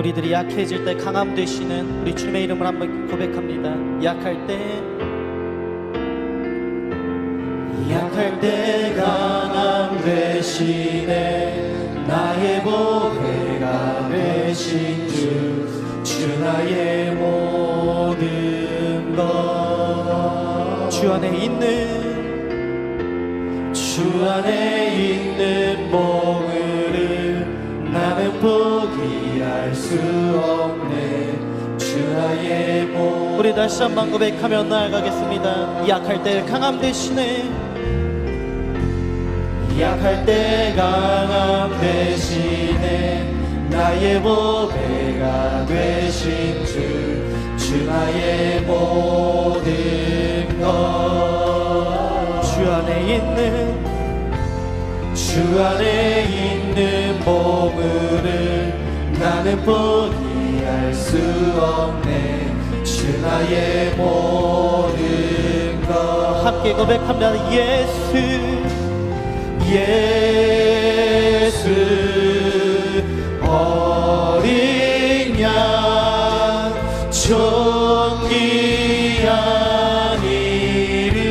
우리들이 약해질 때 강함 되시는 우리 주님의 이름을 한번 고백합니다. 약할 때 강함 되시네. 나의 보배가 되신 주 나의 모든 것. 주 안에 있는 보물을 나는 포기할 수 없네. 주 나의 모든. 우리 다시 한번 고백하며 나아가겠습니다. 약할 때 강함 되시네. 약할 때 강함 되시네. 나의 보배가 되신 주 나의 모든 것. 주 안에 있는 보물을 나는 포기할 수 없네. 주 나의 모든 것. 함께 고백합니다. 예수 어린 양 존귀한 이름.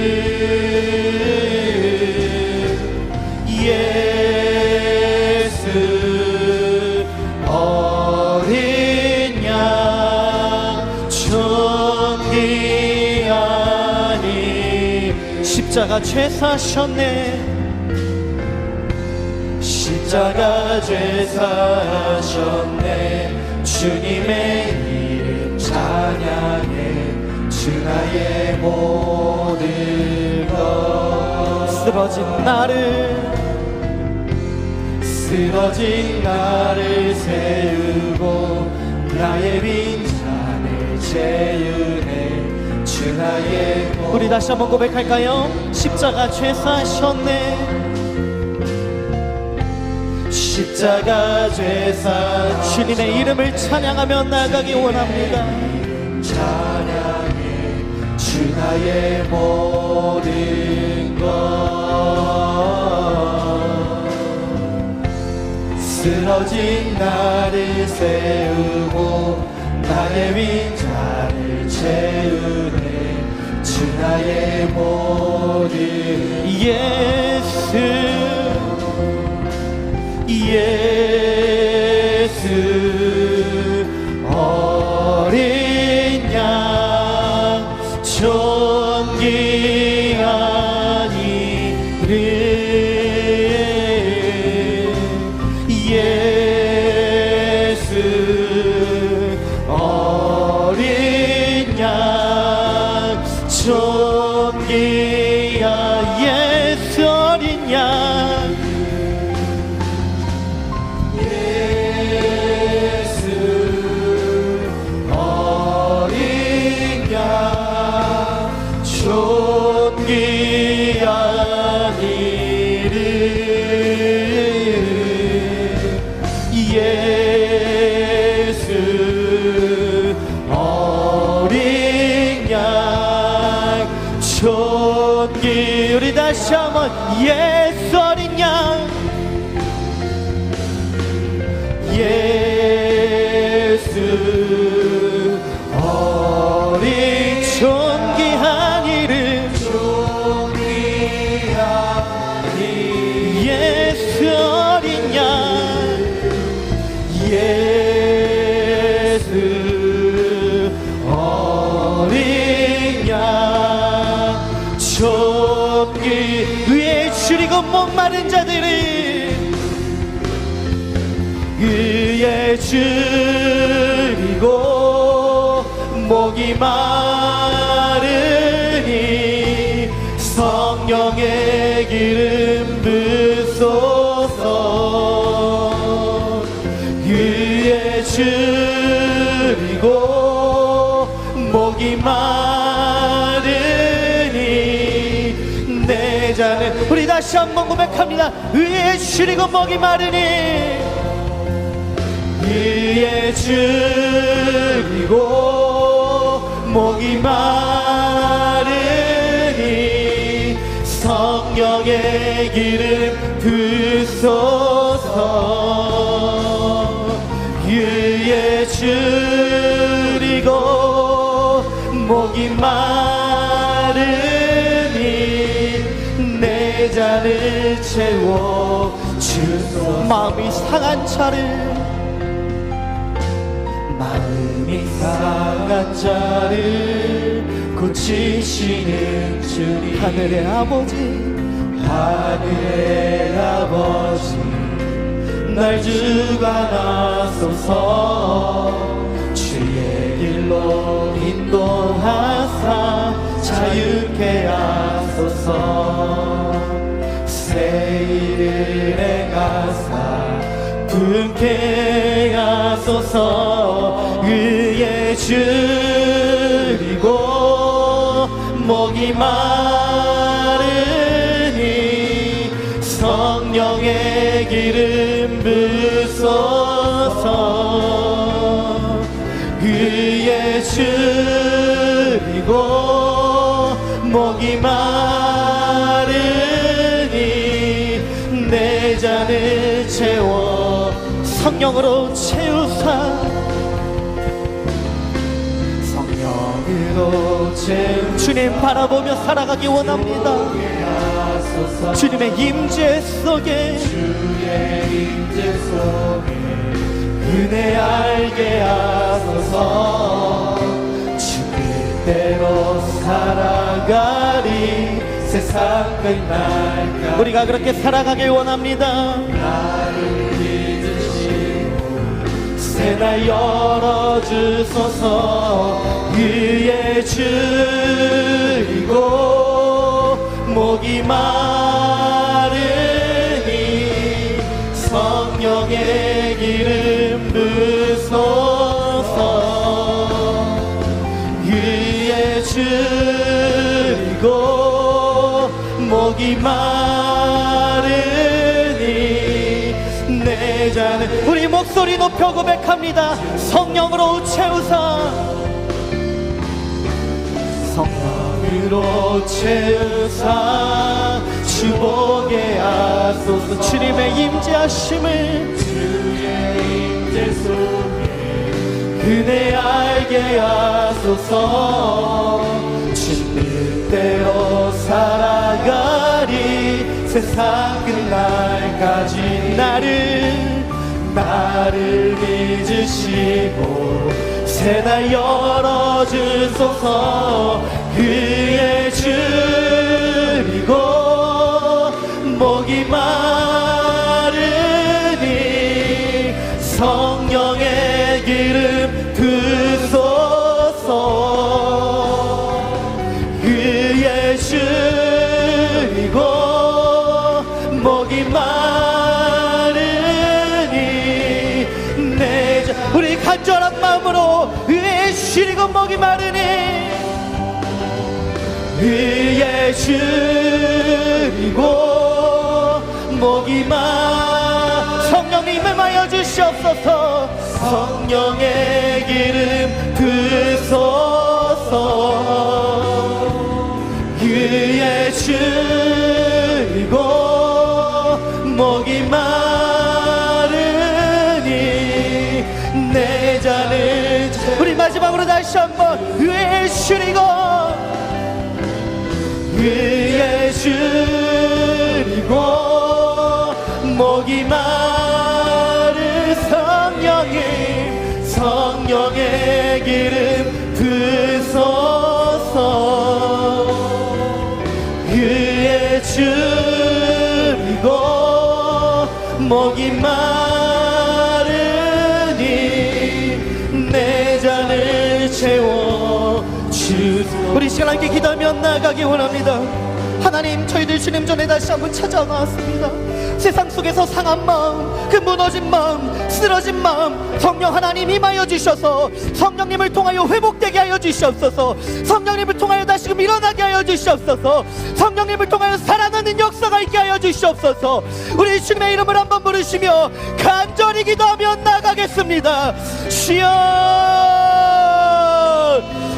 예수 어린 양 존귀한 이름. 십자가 죄 사셨네. 십자가 죄 사셨네. 주님의 이름 찬양해. 주 나의 모든 것. 쓰러진 나를 세우고 나의 빈잔을 채우네. 주 나의 모든. 우리 다시 한번 고백할까요? 십자가 죄 사셨네. 십자가 죄사 주님의 이름을 찬양하며 나가기 원합니다. 찬양해. 주 나의 모든 것. 쓰러진 나를 세우고 나의 빈잔을 채우네. 주 나의 모든. 예수 어린 양 존귀한 이름. 예수 어린 양 존귀한. 예수 어린 양. 존귀한 이름. 예수 어린 양 존귀. 우리 다시 한번 예수 어린 양. 예수 어린 존귀한 이름. 예수 어린 양. 예수 어린 양 존귀. 위에 줄이고 목마른 자들이 위에 줄이고 목이 마르니 성령의 기름 부소서. 위에 줄이고 목이 마르니 내 잔을. 우리 다시 한번 고백합니다. 위에 줄이고 목이 마르니. 위에 줄이고 목이 마르니 성령의 기름 부소서. 위에 목이 마르니 내 잔을 채워 주소서. 마음이 상한 자를 고치시는 주님. 하늘의 아버지 날 주관하소서. 주의 길로 인도하사 자유케 하소서. 새 일을 행하사 분케 하소서. 의에 줄이고 목이 마르니 성령의 기름 부소서. 의에 줄이고 목이 마르니 내 잔을 채워 성령으로 채우사. 성령으로 채우. 주님 바라보며 살아가기 원합니다. 주님의 임재 속에, 주의 임재 속에 은혜 알게 하소서. 주 뜻대로 살아가리 세상 끝날까. 우리가 그렇게 살아가길 원합니다. 나를 믿으시고 새날 열어주소서. 위에 줄이고 목이 마르니 성령의 기름 부소서. 위에 줄이고 목이 마르니 내 잔을. 우리 목소리 높여 고백합니다. 성령으로 채우사. 성령으로 채우사 주보게 하소서. 주님의 임재하심을, 주의 임재 속에 은혜 알게 하소서. 주 뜻대로 살아가리 세상 끝날까지. 나를 믿으시고 새날 열어주소서. 그의 줄이고 목이 마르니 성령의 기름 부소서. 그의 줄이고 목이 마르니 내 잔. 우리 간절한 마음으로 의에 줄이고 목이 마르니 위에 줄이고 목이 성령이 임하여 주시옵소서. 성령의 기름 부소서. 위에 줄이고 목이 마르니 내 잔을. 우리 마지막으로 다시 한번 위에 줄이고 위에 줄이고 목이 마르. 성령의 기름 부소서. 위에 줄이고 목이 마르니 내 잔을 채워 주소서. 우리 시간 함께 기도하며 나가기 원합니다. 하나님, 저희들 주님 전에 다시 한번 찾아나왔습니다. 세상 속에서 상한 마음, 그 무너진 마음, 쓰러진 마음, 성령 하나님 임하여 주셔서 성령님을 통하여 회복되게 하여 주시옵소서. 성령님을 통하여 다시금 일어나게 하여 주시옵소서. 성령님을 통하여 살아나는 역사가 있게 하여 주시옵소서. 우리 주님의 이름을 한번 부르시며 간절히 기도하며 나가겠습니다. 주여.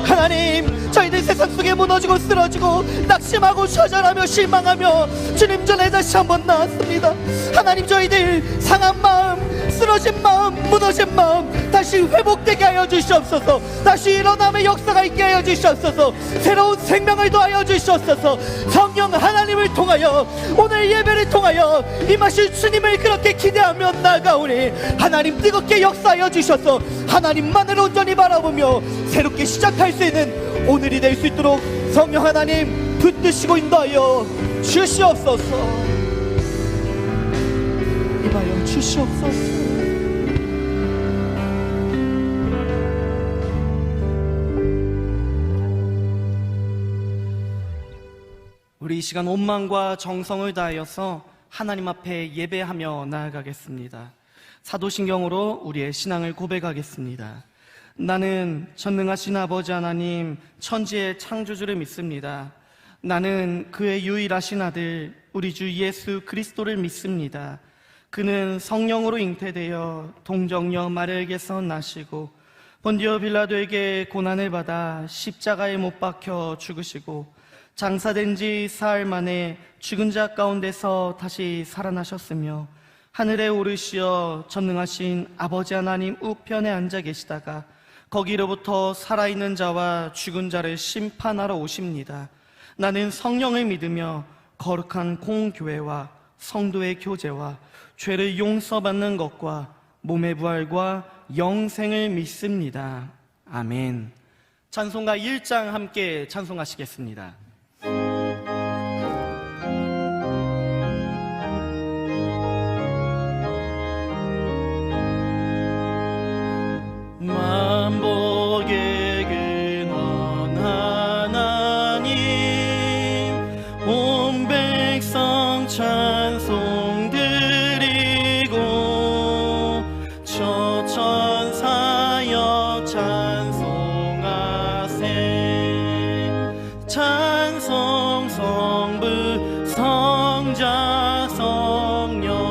하나님, 저희들 저희들 세상 속에 무너지고 쓰러지고 낙심하고 좌절하며 실망하며 주님 전에 다시 한번 나왔습니다. 하나님, 저희들 상한 마음, 쓰러진 마음, 무너진 마음 다시 회복되게 하여 주시옵소서. 다시 일어남의 역사가 있게 하여 주시옵소서. 새로운 생명을 더하여 주시옵소서. 성령 하나님을 통하여 오늘 예배를 통하여 임하실 주님을 그렇게 기대하며 나아가오니 하나님 뜨겁게 역사하여 주셔서 하나님만을 온전히 바라보며 새롭게 시작할 수 있는 오늘이 될 수 있도록 성령 하나님 붙드시고 인도하여 주시옵소서. 임하여 주시옵소서. 우리 이 시간 온 마음과 정성을 다하여서 하나님 앞에 예배하며 나아가겠습니다. 사도신경으로 우리의 신앙을 고백하겠습니다. 나는 전능하신 아버지 하나님, 천지의 창조주를 믿습니다. 나는 그의 유일하신 아들 우리 주 예수 그리스도를 믿습니다. 그는 성령으로 잉태되어 동정녀 마리아에게서 나시고 본디오 빌라도에게 고난을 받아 십자가에 못 박혀 죽으시고 장사된 지 사흘 만에 죽은 자 가운데서 다시 살아나셨으며 하늘에 오르시어 전능하신 아버지 하나님 우편에 앉아 계시다가 거기로부터 살아있는 자와 죽은 자를 심판하러 오십니다. 나는 성령을 믿으며 거룩한 공교회와 성도의 교제와 죄를 용서받는 것과 몸의 부활과 영생을 믿습니다. 아멘. 찬송가 1장 함께 찬송하시겠습니다. 만복의 근원 하나님, 온 백성 찬송 드리고 천사여 찬송하세. 찬송 성부 성자 성령.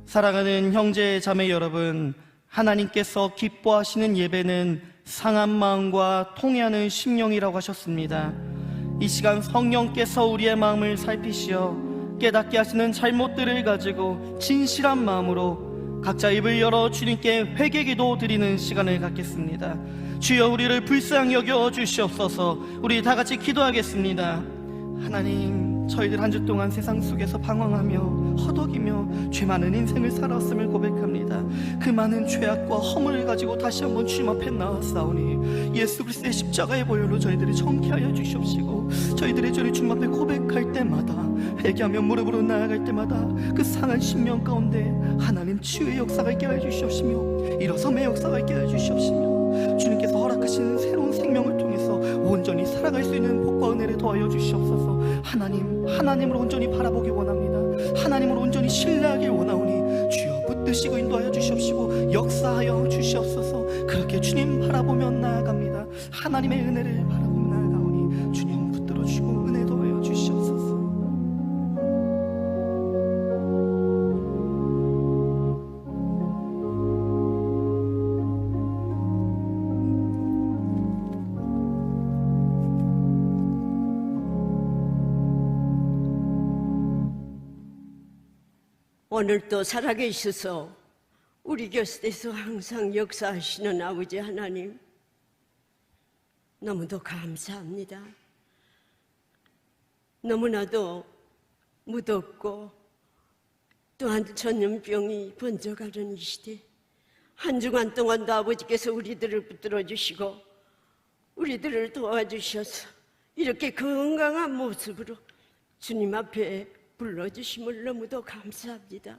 사랑하는 형제 자매 여러분, 하나님께서 기뻐하시는 예배는 상한 마음과 통회하는 심령이라고 하셨습니다. 이 시간 성령께서 우리의 마음을 살피시어 깨닫게 하시는 잘못들을 가지고 진실한 마음으로 각자 입을 열어 주님께 회개기도 드리는 시간을 갖겠습니다. 주여, 우리를 불쌍히 여겨 주시옵소서. 우리 다 같이 기도하겠습니다. 하나님, 저희들 한 주 동안 세상 속에서 방황하며 허덕이며 죄 많은 인생을 살았음을 고백합니다. 그 많은 죄악과 허물을 가지고 다시 한번 주님 앞에 나아싸우니 예수 그리스도의 십자가의 보혈로 저희들을 정케하여 주시옵시고, 저희들의 죄를 주님 앞에 고백할 때마다, 회개하며 무릎으로 나아갈 때마다 그 상한 심령 가운데 하나님 치유의 역사가 있게 하여 주시옵시며 일어섬의 역사가 있게 하여 주시옵시며 주님께서 허락하신 새로운 생명을 통해서 온전히 살아갈 수 있는 복과 은혜를 더하여 주시옵소서. 하나님을 온전히 바라보기 원합니다. 하나님을 온전히 신뢰하길 원하오니 주여 붙드시고 인도하여 주시옵시고 역사하여 주시옵소서. 그렇게 주님 바라보며 나아갑니다. 하나님의 은혜를 바라보며 나아가오니 주님 붙들어 주시고 은혜 더하여 주시옵소서. 오늘도 살아계셔서 우리 곁에서 항상 역사하시는 아버지 하나님, 너무도 감사합니다. 너무나도 무덥고 또한 전염병이 번져가는 이 시대, 한 주간 동안도 아버지께서 우리들을 붙들어 주시고 우리들을 도와주셔서 이렇게 건강한 모습으로 주님 앞에 불러주심을 너무도 감사합니다.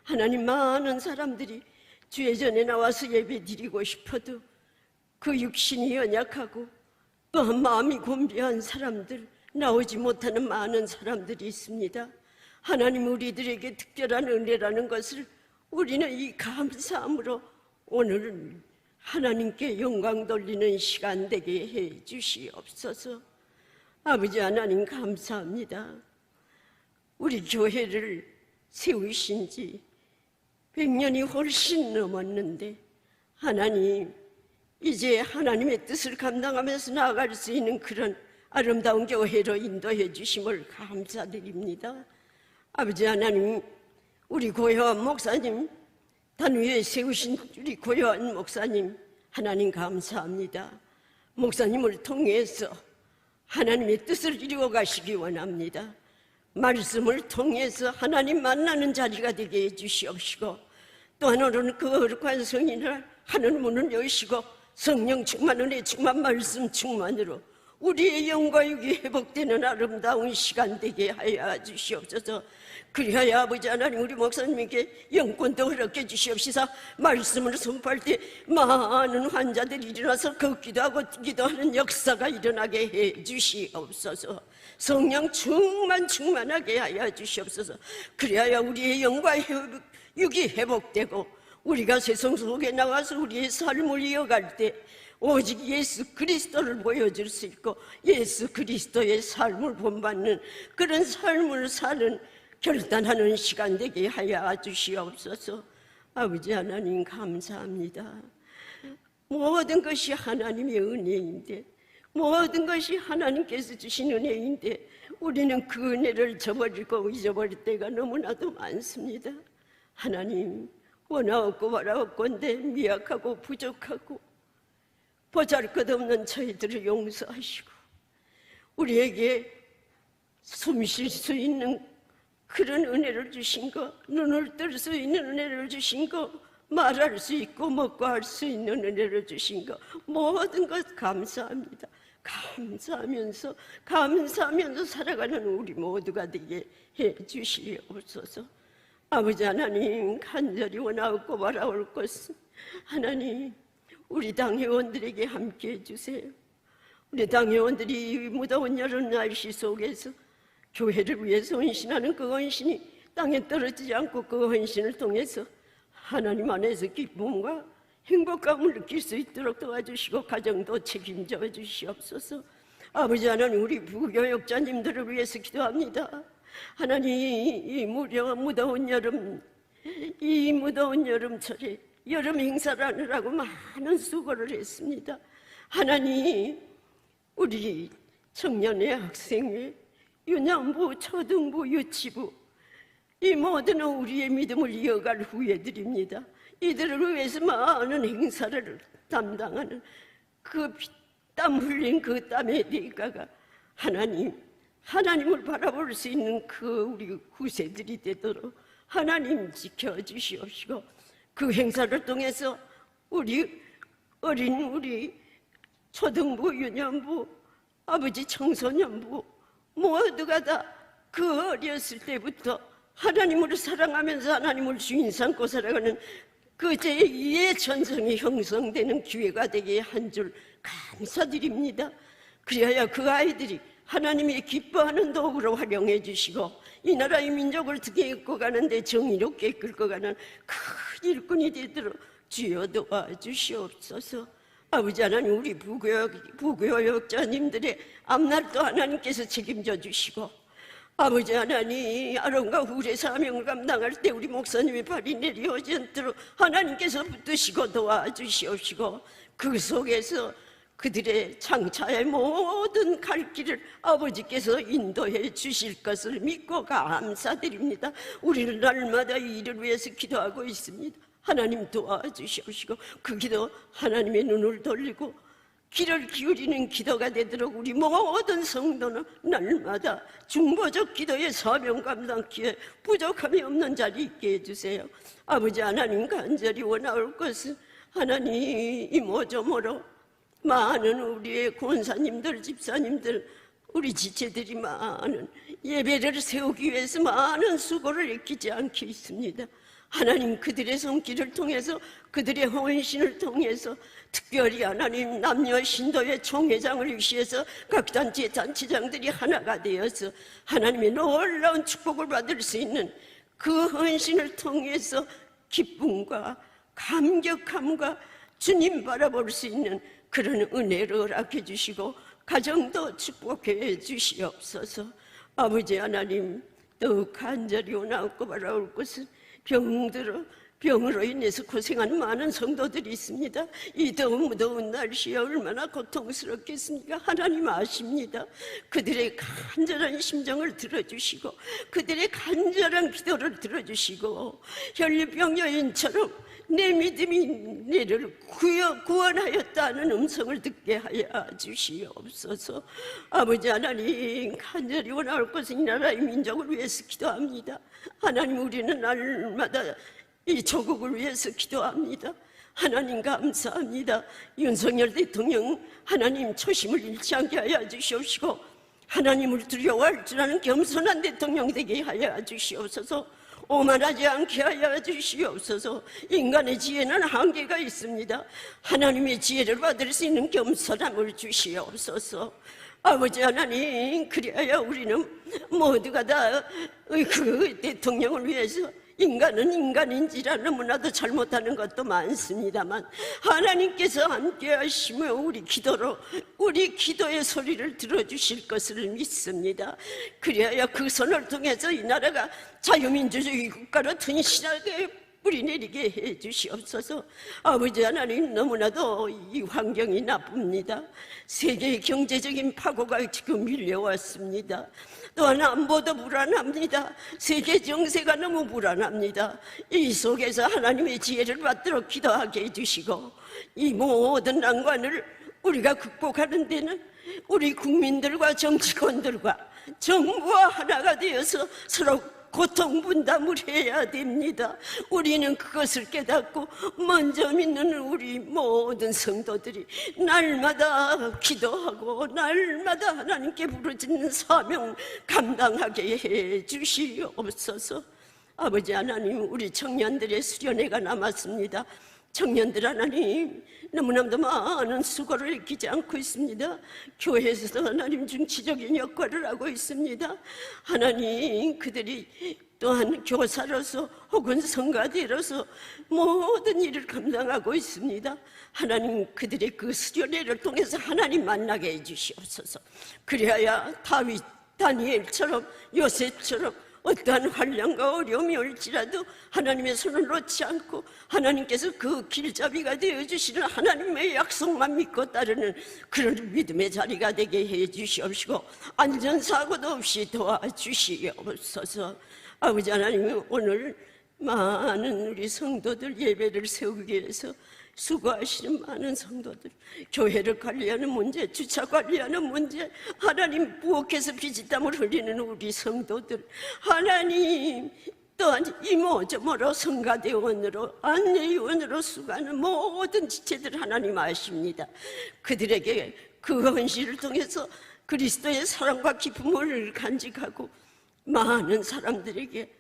하나님, 많은 사람들이 주의 전에 나와서 예배 드리고 싶어도 그 육신이 연약하고 또한 마음이 곤비한 사람들, 나오지 못하는 많은 사람들이 있습니다. 하나님, 우리들에게 특별한 은혜라는 것을 우리는 이 감사함으로 오늘은 하나님께 영광 돌리는 시간 되게 해 주시옵소서. 아버지 하나님, 감사합니다. 우리 교회를 세우신 지 100년이 훨씬 넘었는데 하나님, 이제 하나님의 뜻을 감당하면서 나아갈 수 있는 그런 아름다운 교회로 인도해 주심을 감사드립니다. 아버지 하나님, 우리 고요한 목사님, 단 위에 세우신 우리 고요한 목사님, 하나님 감사합니다. 목사님을 통해서 하나님의 뜻을 이루어 가시기 원합니다. 말씀을 통해서 하나님 만나는 자리가 되게 해주시옵시고, 또 하나는 그 거룩한 성인을 하늘 문을 여시고 성령 충만, 은혜 충만, 말씀 충만으로 우리의 영과 육이 회복되는 아름다운 시간 되게 하여 주시옵소서. 그리하여 아버지 하나님, 우리 목사님에게 영권도 허락해 주시옵시사 말씀을 선포할 때 많은 환자들이 일어나서 걷기도 하고 뛰기도 하는 역사가 일어나게 해 주시옵소서. 성령 충만하게 하여 주시옵소서. 그리하여 우리의 영과 육이 회복되고 우리가 세상 속에 나가서 우리의 삶을 이어갈 때 오직 예수 그리스도를 보여줄 수 있고 예수 그리스도의 삶을 본받는 그런 삶을 사는 결단하는 시간 되게 하여 주시옵소서. 아버지 하나님 감사합니다. 모든 것이 하나님의 은혜인데, 모든 것이 하나님께서 주신 은혜인데 우리는 그 은혜를 저버리고 잊어버릴 때가 너무나도 많습니다. 하나님, 원하옵고 바라옵건대 미약하고 부족하고 보잘것없는 저희들을 용서하시고 우리에게 숨 쉴 수 있는 그런 은혜를 주신 것, 눈을 뜰 수 있는 은혜를 주신 것, 말할 수 있고 먹고 할 수 있는 은혜를 주신 것, 모든 것 감사합니다. 감사하면서 살아가는 우리 모두가 되게 해 주시옵소서. 아버지 하나님, 간절히 원하옵고 바라올 것은 하나님, 우리 당 회원들에게 함께 해주세요. 우리 당 회원들이 무더운 여름 날씨 속에서 교회를 위해서 헌신하는 그 헌신이 땅에 떨어지지 않고 그 헌신을 통해서 하나님 안에서 기쁨과 행복감을 느낄 수 있도록 도와주시고 가정도 책임져 주시옵소서. 아버지 하나님, 우리 부교역자님들을 위해서 기도합니다. 하나님, 이 무더운 여름철에 여름 행사를 하느라고 많은 수고를 했습니다. 하나님, 우리 청년회, 학생회, 유년부, 초등부, 유치부, 이 모든 우리의 믿음을 이어갈 후예들입니다. 이들을 위해서 많은 행사를 담당하는 그 땀 흘린 그 땀의 대가가 하나님을 바라볼 수 있는 그 우리 후세들이 되도록 하나님 지켜주시옵시고, 그 행사를 통해서 우리 초등부, 유년부, 아버지 청소년부 모두가 다 그 어렸을 때부터 하나님을 사랑하면서 하나님을 주인 삼고 살아가는 그 제2의 전성이 형성되는 기회가 되게 한 줄 감사드립니다. 그리하여 그 아이들이 하나님이 기뻐하는 도구로 활용해 주시고 이 나라의 민족을 등에 업고 가는데 정의롭게 이끌고 가는 큰 일꾼이 되도록 주여 도와주시옵소서. 아버지 하나님, 우리 부교역자님들의 앞날도 하나님께서 책임져 주시고, 아버지 하나님, 아론과 훌의 사명을 감당할 때 우리 목사님의 발이 내려오지 않도록 하나님께서 붙드시고 도와주시옵시고, 그 속에서 그들의 장차의 모든 갈 길을 아버지께서 인도해 주실 것을 믿고 감사드립니다. 우리는 날마다 이 일을 위해서 기도하고 있습니다. 하나님 도와주시옵시고, 그 기도 하나님의 눈을 돌리고 귀를 기울이는 기도가 되도록 우리 모든 성도는 날마다 중보적 기도의 사명 감당기에 부족함이 없는 자리 있게 해주세요. 아버지 하나님, 간절히 원하올 것은 하나님, 이모저모로 많은 우리의 권사님들, 집사님들, 우리 지체들이 많은 예배를 세우기 위해서 많은 수고를 아끼지 않게 있습니다. 하나님, 그들의 손길을 통해서, 그들의 헌신을 통해서 특별히 하나님, 남녀 신도의 총회장을 위시해서 각 단체의 단체장들이 하나가 되어서 하나님의 놀라운 축복을 받을 수 있는 그 헌신을 통해서 기쁨과 감격함과 주님 바라볼 수 있는 그런 은혜를 허락해 주시고 가정도 축복해 주시옵소서. 아버지 하나님, 더욱 간절히 원하고 바라올 것은 병들어 병으로 인해서 고생하는 많은 성도들이 있습니다. 이 더운 날씨에 얼마나 고통스럽겠습니까? 하나님 아십니다. 그들의 간절한 심정을 들어주시고 그들의 간절한 기도를 들어주시고 혈류병 여인처럼 내 믿음이 너를 구원하였다는 음성을 듣게 하여 주시옵소서. 아버지 하나님, 간절히 원할 것은 이 나라의 민족을 위해서 기도합니다. 하나님, 우리는 날마다 이 조국을 위해서 기도합니다. 하나님 감사합니다. 윤석열 대통령 하나님 초심을 잃지 않게 하여 주시옵시고 하나님을 두려워할 줄 아는 겸손한 대통령 되게 하여 주시옵소서. 오만하지 않게 하여 주시옵소서. 인간의 지혜는 한계가 있습니다. 하나님의 지혜를 받을 수 있는 겸손함을 주시옵소서. 아버지 하나님, 그리하여 우리는 모두가 다 그 대통령을 위해서 인간은 인간인지라 너무나도 잘못하는 것도 많습니다만 하나님께서 함께 하시며 우리 기도의 소리를 들어주실 것을 믿습니다. 그리하여 그 손을 통해서 이 나라가 자유민주주의 국가로 튼실하게 뿌리내리게 해 주시옵소서. 아버지 하나님, 너무나도 이 환경이 나쁩니다. 세계의 경제적인 파고가 지금 밀려왔습니다. 또한 안보도 불안합니다. 세계 정세가 너무 불안합니다. 이 속에서 하나님의 지혜를 받도록 기도하게 해주시고 이 모든 난관을 우리가 극복하는 데는 우리 국민들과 정치권들과 정부와 하나가 되어서 서로 고통 분담을 해야 됩니다. 우리는 그것을 깨닫고 먼저 믿는 우리 모든 성도들이 날마다 기도하고 날마다 하나님께 부르짖는 사명 감당하게 해 주시옵소서. 아버지 하나님, 우리 청년들의 수련회가 남았습니다. 청년들 하나님, 너무나도 많은 수고를 아끼지 않고 있습니다. 교회에서도 하나님 중치적인 역할을 하고 있습니다. 하나님, 그들이 또한 교사로서 혹은 성가대로서 모든 일을 감당하고 있습니다. 하나님, 그들의 그 수련회를 통해서 하나님 만나게 해주시옵소서. 그리하여 다윗, 다니엘처럼 요셉처럼 어떠한 환난과 어려움이 올지라도 하나님의 손을 놓지 않고 하나님께서 그 길잡이가 되어주시는 하나님의 약속만 믿고 따르는 그런 믿음의 자리가 되게 해주시옵시고 안전사고도 없이 도와주시옵소서. 아버지 하나님, 오늘 많은 우리 성도들 예배를 세우기 위해서 수고하시는 많은 성도들, 교회를 관리하는 문제, 주차 관리하는 문제, 하나님 부엌에서 피지땀을 흘리는 우리 성도들, 하나님 또한 이모저모로 성가대원으로 안내위원으로 수고하는 모든 지체들 하나님 아십니다. 그들에게 그 헌신을 통해서 그리스도의 사랑과 기쁨을 간직하고 많은 사람들에게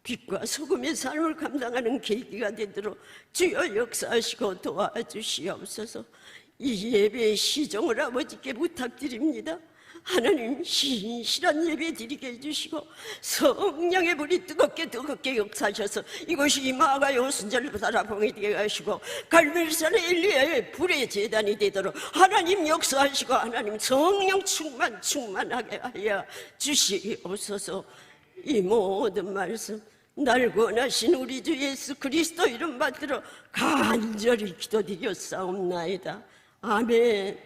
빛과 소금의 삶을 감당하는 계기가 되도록 주여 역사하시고 도와주시옵소서. 이 예배의 시종을 아버지께 부탁드립니다. 하나님, 신실한 예배 드리게 해주시고 성령의 불이 뜨겁게 역사하셔서 이곳이 마가의 오순절 바라봉이 되게 하시고 갈멜산의 엘리야의 불의 제단이 되도록 하나님 역사하시고 하나님 성령 충만하게 하여 주시옵소서. 이 모든 말씀 날 구원하신 우리 주 예수 그리스도 이름 받들어 간절히 기도드렸사옵나이다. 아멘.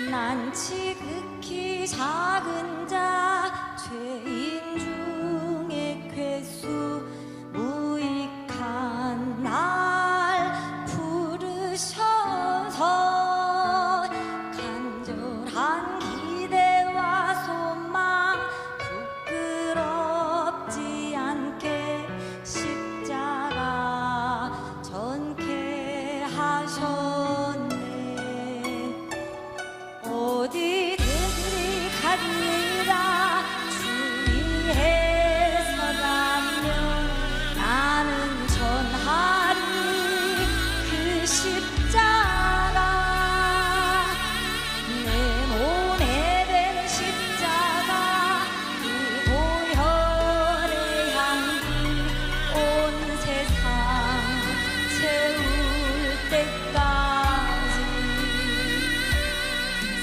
난 지극히 작은 자 죄인 중에 괴수 무익한 날 부르셔서 간절한 기대와 소망 부끄럽지 않게 십자가 전케 하셨네. 어디든지 가리라 주 위에 서가며 나는 전하리 그 십자가. 내 몸에 된 십자가 그 보혈의 향기 온 세상 채울 때까지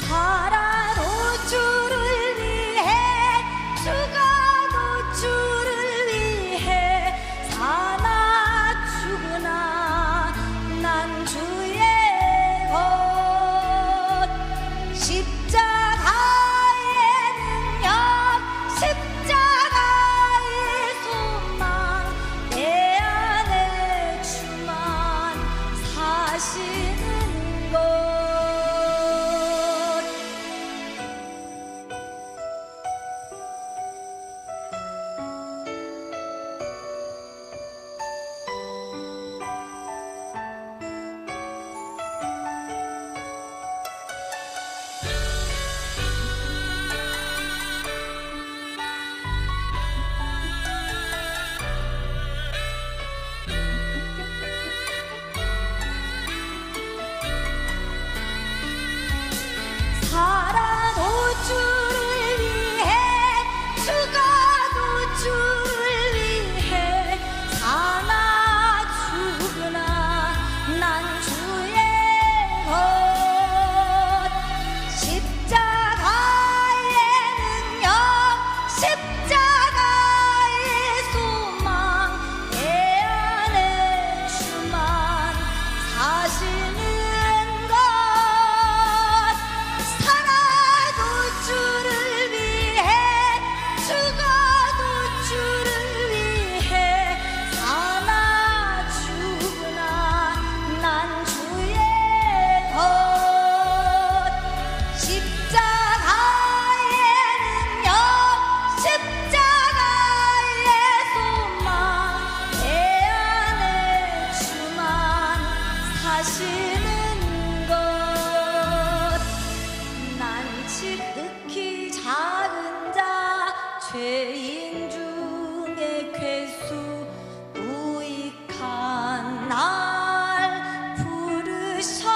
살아도 주를 위해 죽어도 주를 위해 사나 죽으나 난 주의 것. 십자가의 능력 십자가의 소망 내 안에 주만 사시는 것. 살아도 주를 위해 죽어도 주를 위해 사나 죽으나 난 주의 것. 십자가의 능력 십자가의 소망 내 안에 주만 사시는 것. 살아도 주를 위해 죽어도 주를 위해 사나 죽으나 난 주의 것. 십자가의 능력 십자가의 소망 내 안에 주만 사시는 것. 난 지극히 작은 자 죄인 중에 괴수 무익한 날 부르셔서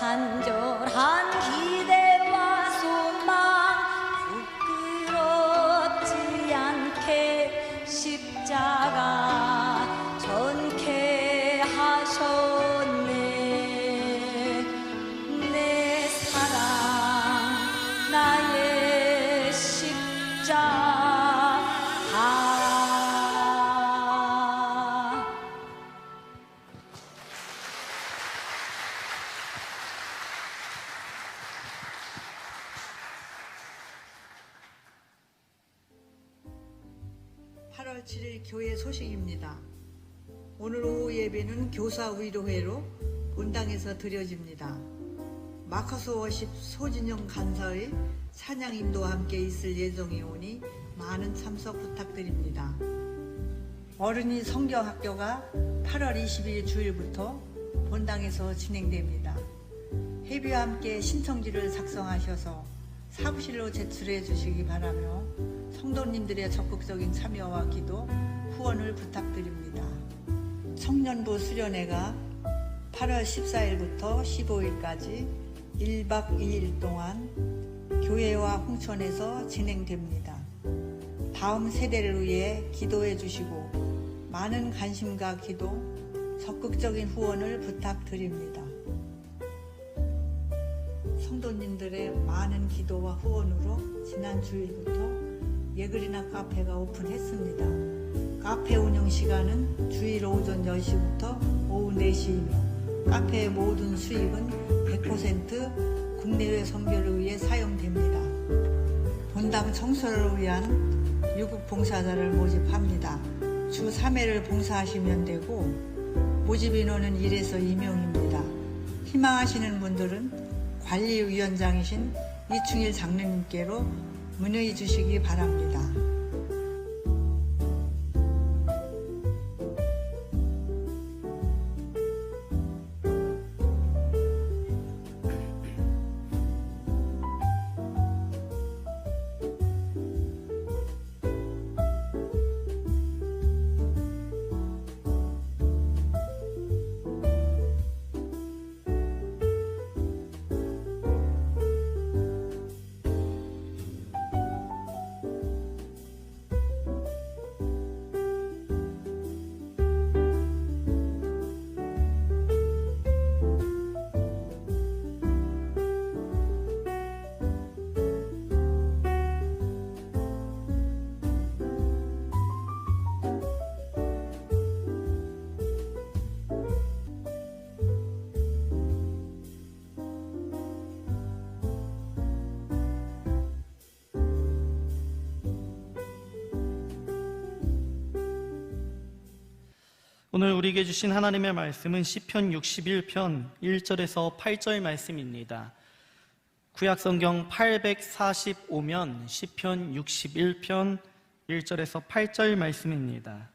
간절한 기대와 소망 부끄럽지 않게 십자가 전케 하셨네. 내 사랑 나의 십자가. (8월 7일) 교회 소식입니다. 오늘 오후 예배는 교사 위로회로 본당에서 드려집니다. 마커스 워십 소진영 간사의 찬양 인도와 함께 있을 예정이 오니 많은 참석 부탁드립니다. 어른이 성경학교가 8월 22일 주일부터 본당에서 진행됩니다. 회비와 함께 신청지를 작성하셔서 사무실로 제출해 주시기 바라며 성도님들의 적극적인 참여와 기도, 후원을 부탁드립니다. 청년부 수련회가 8월 14일부터 15일까지 1박 2일 동안 교회와 홍천에서 진행됩니다. 다음 세대를 위해 기도해 주시고 많은 관심과 기도, 적극적인 후원을 부탁드립니다. 성도님들의 많은 기도와 후원으로 지난 주일부터 예글이나 카페가 오픈했습니다. 카페 운영 시간은 주일 오전 10시부터 오후 4시이며 카페의 모든 수익은 100% 국내외 선교를 위해 사용됩니다. 본당 청소를 위한 유급 봉사자를 모집합니다. 주 3회를 봉사하시면 되고 모집 인원은 1에서 2명입니다. 희망하시는 분들은 관리위원장이신 이충일 장로님께로 문의 주시기 바랍니다. 오늘 우리에게 주신 하나님의 말씀은 시편 61편 1절에서 8절 말씀입니다. 구약성경 845면 시편 61편 1절에서 8절 말씀입니다.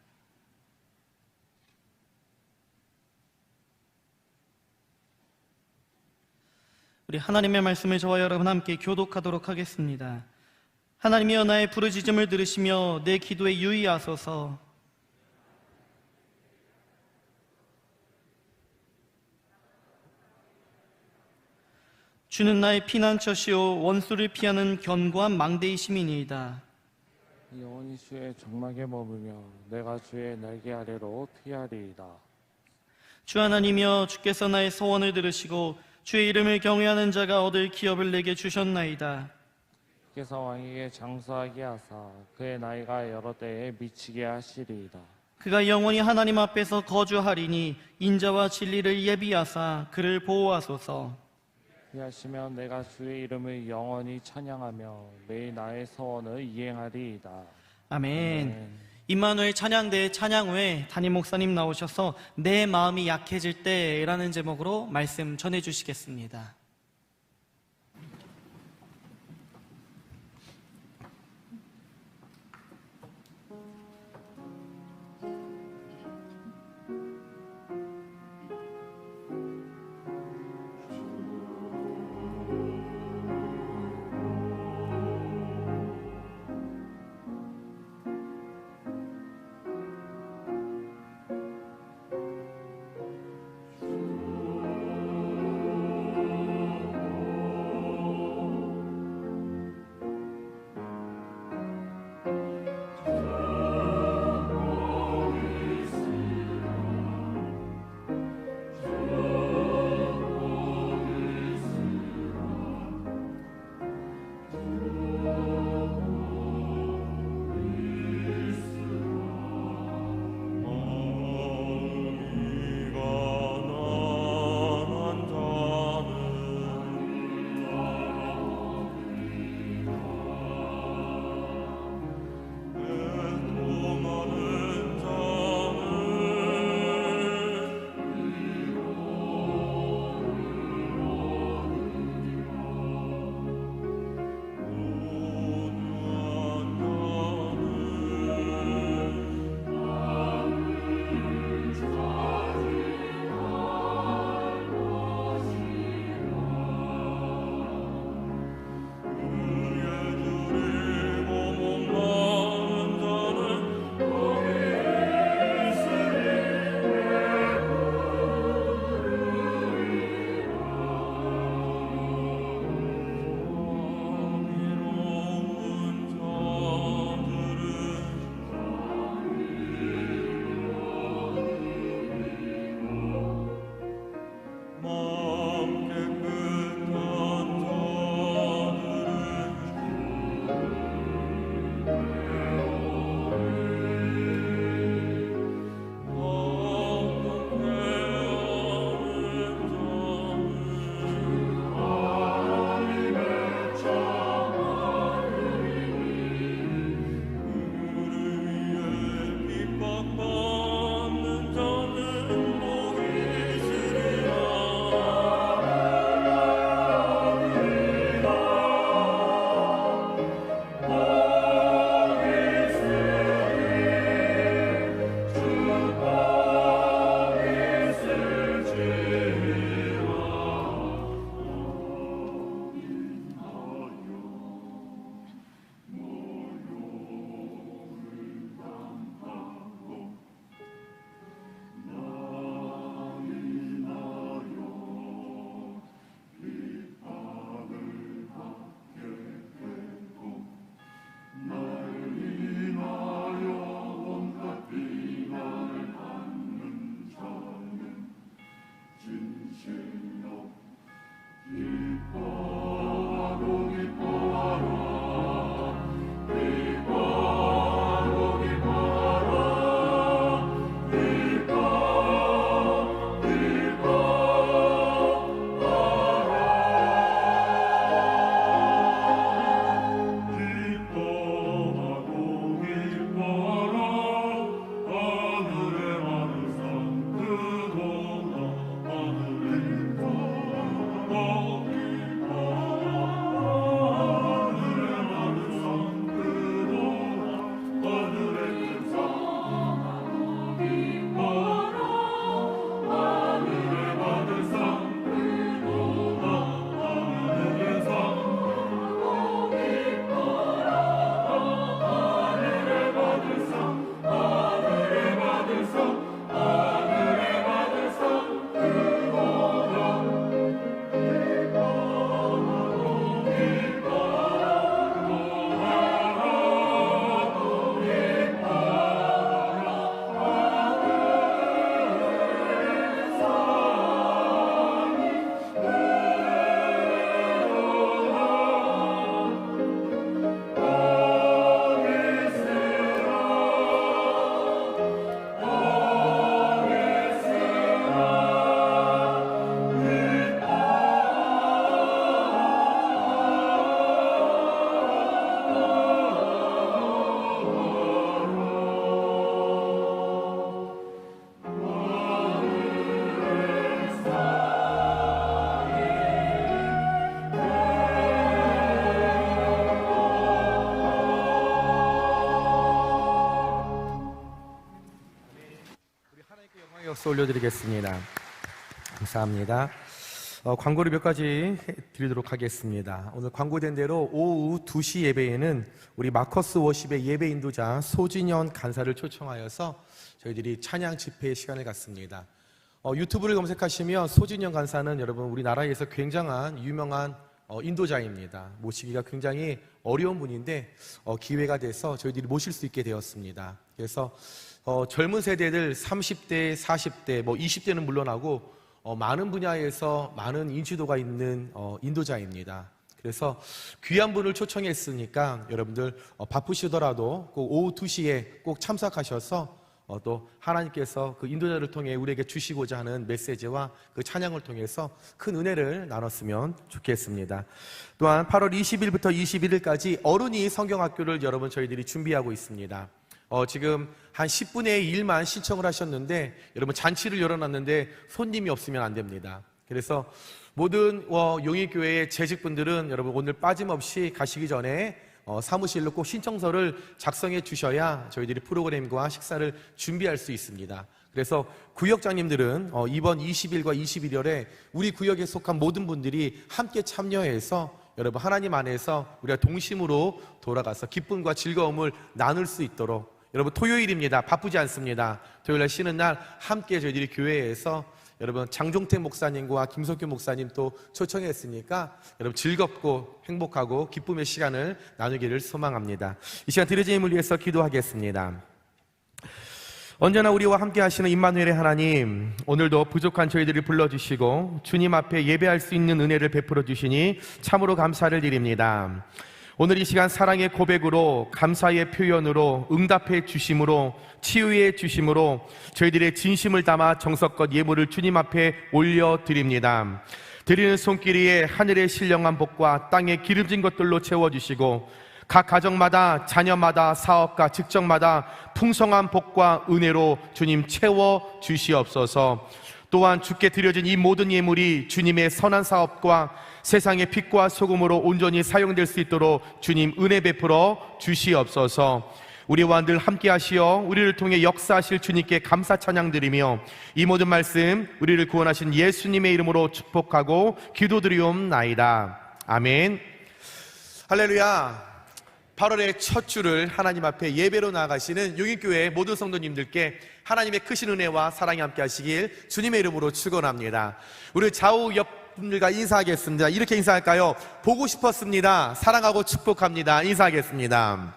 우리 하나님의 말씀을 저와 여러분 함께 교독하도록 하겠습니다. 하나님이여 나의 부르짖음을 들으시며 내 기도에 유의하소서. 주는 나의 피난처시오 원수를 피하는 견고한 망대이심이니이다. 영원히 주의 장막에 머물며 내가 주의 날개 아래로 피하리이다. 주 하나님이여 주께서 나의 소원을 들으시고 주의 이름을 경외하는 자가 얻을 기업을 내게 주셨나이다. 주께서 왕에게 장수하게 하사 그의 나이가 여러 때에 미치게 하시리이다. 그가 영원히 하나님 앞에서 거주하리니 인자와 진리를 예비하사 그를 보호하소서. 피하시면 내가 주의 이름을 영원히 찬양하며 매일 나의 소원을 이행하리이다. 아멘. 임마누엘 찬양대의 찬양 후에 담임 목사님 나오셔서 내 마음이 약해질 때라는 제목으로 말씀 전해주시겠습니다. 박수 올려드리겠습니다. 감사합니다. 광고를 몇 가지 드리도록 하겠습니다. 오늘 광고된 대로 오후 2시 예배에는 우리 마커스 워십의 예배 인도자 소진현 간사를 초청하여서 저희들이 찬양 집회 시간을 갖습니다. 유튜브를 검색하시면 소진현 간사는 여러분 우리나라에서 굉장한 유명한 인도자입니다. 모시기가 굉장히 어려운 분인데 기회가 돼서 저희들이 모실 수 있게 되었습니다. 그래서 젊은 세대들 30대, 40대, 20대는 물론하고 많은 분야에서 많은 인지도가 있는 인도자입니다. 그래서 귀한 분을 초청했으니까 여러분들 바쁘시더라도 꼭 오후 2시에 꼭 참석하셔서 또 하나님께서 그 인도자를 통해 우리에게 주시고자 하는 메시지와 그 찬양을 통해서 큰 은혜를 나눴으면 좋겠습니다. 또한 8월 20일부터 21일까지 어른이 성경학교를 여러분 저희들이 준비하고 있습니다. 지금 한 10분의 1만 신청을 하셨는데 여러분 잔치를 열어놨는데 손님이 없으면 안 됩니다. 그래서 모든 용인교회의 재직분들은 여러분 오늘 빠짐없이 가시기 전에 사무실로 꼭 신청서를 작성해 주셔야 저희들이 프로그램과 식사를 준비할 수 있습니다. 그래서 구역장님들은 이번 20일과 21일에 우리 구역에 속한 모든 분들이 함께 참여해서 여러분 하나님 안에서 우리가 동심으로 돌아가서 기쁨과 즐거움을 나눌 수 있도록 여러분 토요일입니다. 바쁘지 않습니다. 토요일날 쉬는 날 함께 저희들이 교회에서 여러분 장종택 목사님과 김석규 목사님 또 초청했으니까 여러분 즐겁고 행복하고 기쁨의 시간을 나누기를 소망합니다. 이 시간 드려진 힘을 위해서 기도하겠습니다. 언제나 우리와 함께 하시는 임마누엘의 하나님, 오늘도 부족한 저희들을 불러주시고 주님 앞에 예배할 수 있는 은혜를 베풀어 주시니 참으로 감사를 드립니다. 오늘 이 시간 사랑의 고백으로 감사의 표현으로 응답해 주심으로 치유해 주심으로 저희들의 진심을 담아 정성껏 예물을 주님 앞에 올려드립니다. 드리는 손길이에 하늘의 신령한 복과 땅의 기름진 것들로 채워주시고 각 가정마다 자녀마다 사업과 직장마다 풍성한 복과 은혜로 주님 채워주시옵소서. 또한 주께 드려진 이 모든 예물이 주님의 선한 사업과 세상의 빛과 소금으로 온전히 사용될 수 있도록 주님 은혜 베풀어 주시옵소서. 우리와 늘 함께 하시어 우리를 통해 역사하실 주님께 감사 찬양드리며 이 모든 말씀 우리를 구원하신 예수님의 이름으로 축복하고 기도드리옵나이다. 아멘. 할렐루야. 8월의 첫 주를 하나님 앞에 예배로 나아가시는 용인교회 모든 성도님들께 하나님의 크신 은혜와 사랑이 함께 하시길 주님의 이름으로 축원합니다. 우리 좌우 옆분들과 인사하겠습니다. 이렇게 인사할까요? 보고 싶었습니다. 사랑하고 축복합니다. 인사하겠습니다.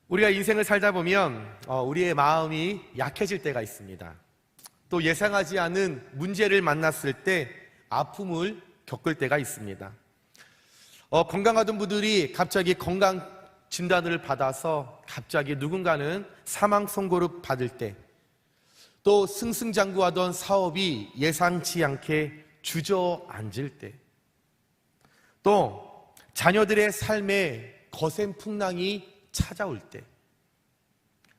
우리가 인생을 살다 보면 우리의 마음이 약해질 때가 있습니다. 또 예상하지 않은 문제를 만났을 때 아픔을 겪을 때가 있습니다. 건강하던 분들이 갑자기 건강 진단을 받아서 갑자기 누군가는 사망 선고를 받을 때, 또 승승장구하던 사업이 예상치 않게 주저앉을 때, 또 자녀들의 삶에 거센 풍랑이 찾아올 때,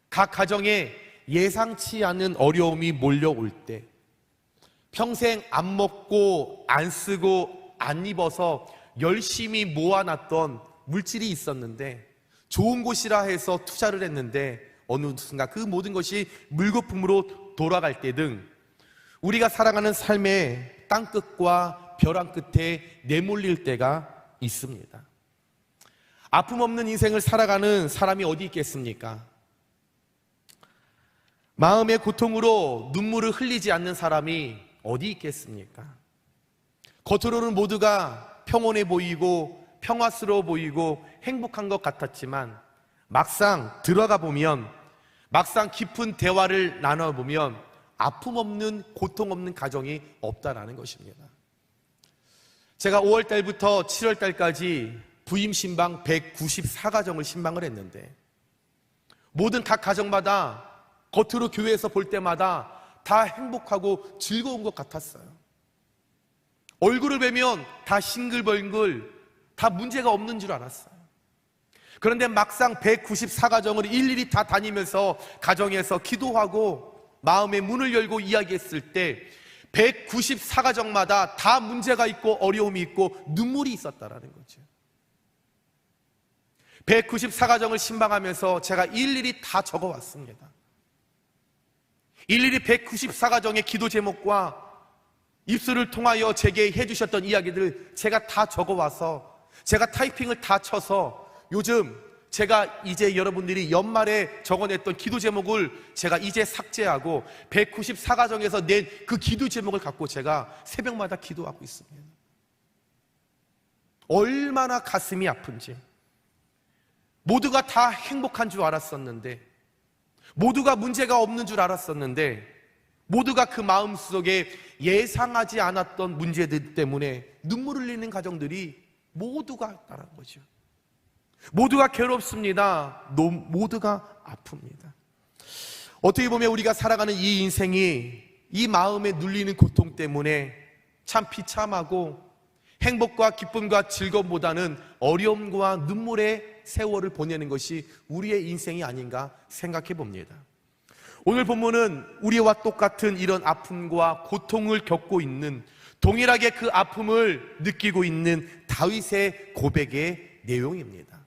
각 가정에 예상치 않은 어려움이 몰려올 때, 평생 안 먹고 안 쓰고 안 입어서 열심히 모아놨던 물질이 있었는데 좋은 곳이라 해서 투자를 했는데 어느 순간 그 모든 것이 물거품으로 돌아갈 때 등 우리가 살아가는 삶의 땅끝과 벼랑 끝에 내몰릴 때가 있습니다. 아픔 없는 인생을 살아가는 사람이 어디 있겠습니까? 마음의 고통으로 눈물을 흘리지 않는 사람이 어디 있겠습니까? 겉으로는 모두가 평온해 보이고 평화스러워 보이고 행복한 것 같았지만 막상 들어가 보면, 막상 깊은 대화를 나눠보면 아픔 없는, 고통 없는 가정이 없다라는 것입니다. 제가 5월 달부터 7월 달까지 부임 신방 194가정을 신방을 했는데 모든 각 가정마다 겉으로 교회에서 볼 때마다 다 행복하고 즐거운 것 같았어요. 얼굴을 뵈면 다 싱글벙글, 다 문제가 없는 줄 알았어요. 그런데 막상 194가정을 일일이 다 다니면서 가정에서 기도하고 마음의 문을 열고 이야기했을 때 194가정마다 다 문제가 있고 어려움이 있고 눈물이 있었다라는 거죠. 194가정을 신방하면서 제가 일일이 다 적어왔습니다. 일일이 194가정의 기도 제목과 입술을 통하여 제게 해주셨던 이야기들 제가 다 적어와서 제가 타이핑을 다 쳐서 요즘 제가 이제 여러분들이 연말에 적어냈던 기도 제목을 제가 이제 삭제하고 194가정에서 낸 그 기도 제목을 갖고 제가 새벽마다 기도하고 있습니다. 얼마나 가슴이 아픈지. 모두가 다 행복한 줄 알았었는데, 모두가 문제가 없는 줄 알았었는데, 모두가 그 마음속에 예상하지 않았던 문제들 때문에 눈물을 흘리는 가정들이 모두가 있다는 거죠. 모두가 괴롭습니다. 모두가 아픕니다. 어떻게 보면 우리가 살아가는 이 인생이 이 마음에 눌리는 고통 때문에 참 비참하고 행복과 기쁨과 즐거움보다는 어려움과 눈물의 세월을 보내는 것이 우리의 인생이 아닌가 생각해 봅니다. 오늘 본문은 우리와 똑같은 이런 아픔과 고통을 겪고 있는, 동일하게 그 아픔을 느끼고 있는 다윗의 고백의 내용입니다.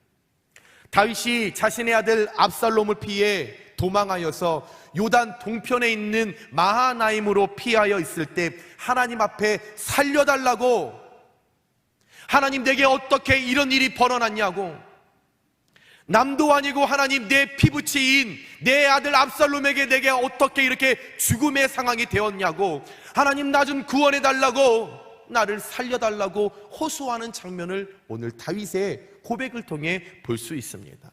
다윗이 자신의 아들 압살롬을 피해 도망하여서 요단 동편에 있는 마하나임으로 피하여 있을 때 하나님 앞에 살려달라고, 하나님 내게 어떻게 이런 일이 벌어났냐고, 남도 아니고 하나님 내 피부치인 내 아들 압살롬에게 내게 어떻게 이렇게 죽음의 상황이 되었냐고, 하나님 나 좀 구원해달라고, 나를 살려달라고 호소하는 장면을 오늘 다윗의 고백을 통해 볼 수 있습니다.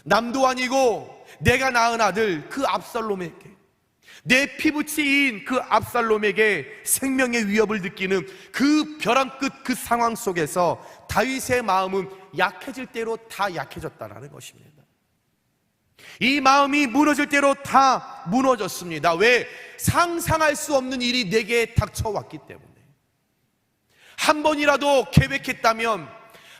남도 아니고 내가 낳은 아들 그 압살롬에게, 내 피부치인 그 압살롬에게 생명의 위협을 느끼는 그 벼랑 끝 그 상황 속에서 다윗의 마음은 약해질 대로 다 약해졌다라는 것입니다. 이 마음이 무너질 대로 다 무너졌습니다. 왜? 상상할 수 없는 일이 내게 닥쳐왔기 때문에. 한 번이라도 계획했다면,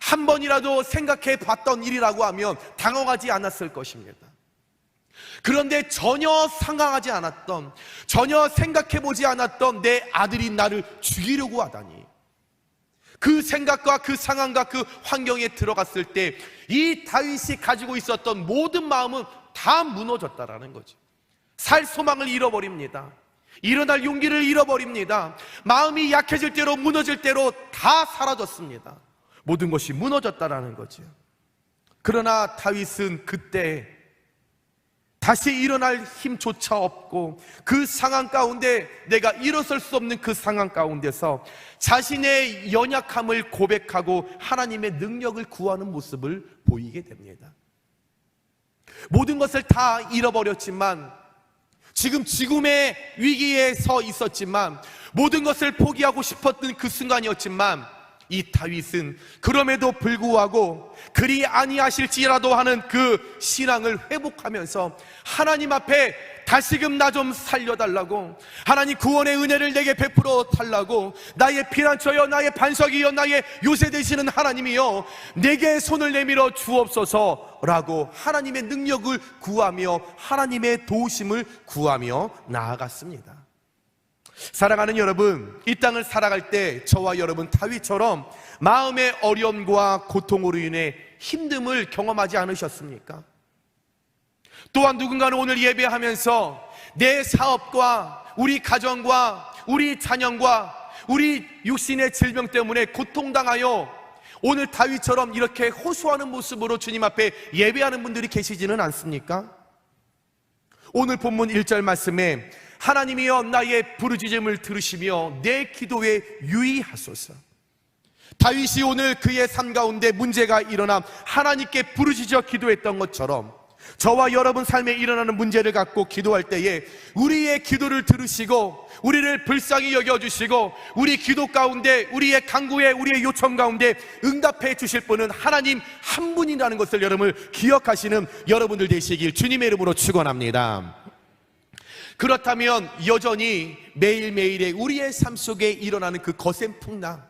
한 번이라도 생각해 봤던 일이라고 하면 당황하지 않았을 것입니다. 그런데 전혀 상황하지 않았던, 전혀 생각해 보지 않았던 내 아들이 나를 죽이려고 하다니, 그 생각과 그 상황과 그 환경에 들어갔을 때 이 다윗이 가지고 있었던 모든 마음은 다 무너졌다라는 거죠. 살 소망을 잃어버립니다. 일어날 용기를 잃어버립니다. 마음이 약해질 대로, 무너질 대로 다 사라졌습니다. 모든 것이 무너졌다라는 거죠. 그러나 다윗은 그때 다시 일어날 힘조차 없고 그 상황 가운데, 내가 일어설 수 없는 그 상황 가운데서 자신의 연약함을 고백하고 하나님의 능력을 구하는 모습을 보이게 됩니다. 모든 것을 다 잃어버렸지만, 지금 죽음의 위기에 서 있었지만, 모든 것을 포기하고 싶었던 그 순간이었지만, 이 다윗은 그럼에도 불구하고 그리 아니하실지라도 하는 그 신앙을 회복하면서 하나님 앞에 다시금 나 좀 살려달라고, 하나님 구원의 은혜를 내게 베풀어 달라고, 나의 피난처여, 나의 반석이여, 나의 요새 되시는 하나님이여, 내게 손을 내밀어 주옵소서 라고 하나님의 능력을 구하며 하나님의 도우심을 구하며 나아갔습니다. 사랑하는 여러분, 이 땅을 살아갈 때 저와 여러분 다윗처럼 마음의 어려움과 고통으로 인해 힘듦을 경험하지 않으셨습니까? 또한 누군가는 오늘 예배하면서 내 사업과 우리 가정과 우리 자녀과 우리 육신의 질병 때문에 고통당하여 오늘 다윗처럼 이렇게 호소하는 모습으로 주님 앞에 예배하는 분들이 계시지는 않습니까? 오늘 본문 1절 말씀에 하나님이여 나의 부르짖음을 들으시며 내 기도에 유의하소서. 다윗이 오늘 그의 삶 가운데 문제가 일어나 하나님께 부르짖어 기도했던 것처럼 저와 여러분 삶에 일어나는 문제를 갖고 기도할 때에 우리의 기도를 들으시고 우리를 불쌍히 여겨주시고 우리 기도 가운데, 우리의 간구에, 우리의 요청 가운데 응답해 주실 분은 하나님 한 분이라는 것을 여러분 기억하시는 여러분들 되시길 주님의 이름으로 축원합니다. 그렇다면 여전히 매일매일의 우리의 삶 속에 일어나는 그 거센 풍랑,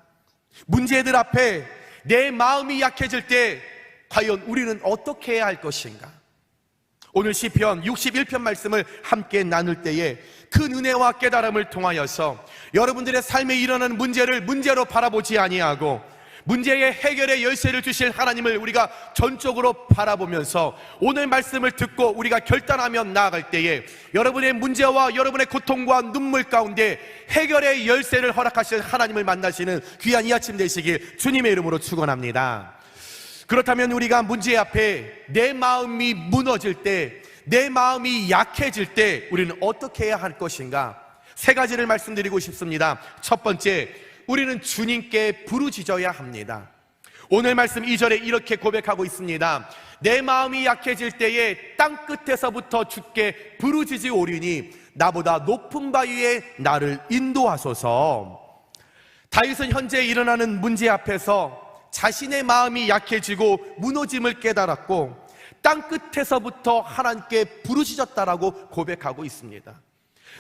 문제들 앞에 내 마음이 약해질 때 과연 우리는 어떻게 해야 할 것인가? 오늘 시편 61편 말씀을 함께 나눌 때에 큰 은혜와 깨달음을 통하여서 여러분들의 삶에 일어나는 문제를 문제로 바라보지 아니하고 문제의 해결의 열쇠를 주실 하나님을 우리가 전적으로 바라보면서 오늘 말씀을 듣고 우리가 결단하며 나아갈 때에 여러분의 문제와 여러분의 고통과 눈물 가운데 해결의 열쇠를 허락하실 하나님을 만나시는 귀한 이 아침 되시길 주님의 이름으로 축원합니다. 그렇다면 우리가 문제 앞에 내 마음이 무너질 때, 내 마음이 약해질 때 우리는 어떻게 해야 할 것인가? 세 가지를 말씀드리고 싶습니다. 첫 번째, 우리는 주님께 부르짖어야 합니다. 오늘 말씀 2절에 이렇게 고백하고 있습니다. 내 마음이 약해질 때에 땅끝에서부터 주께 부르짖으오리니 나보다 높은 바 위에 나를 인도하소서. 다윗은 현재 일어나는 문제 앞에서 자신의 마음이 약해지고 무너짐을 깨달았고 땅끝에서부터 하나님께 부르짖었다라고 고백하고 있습니다.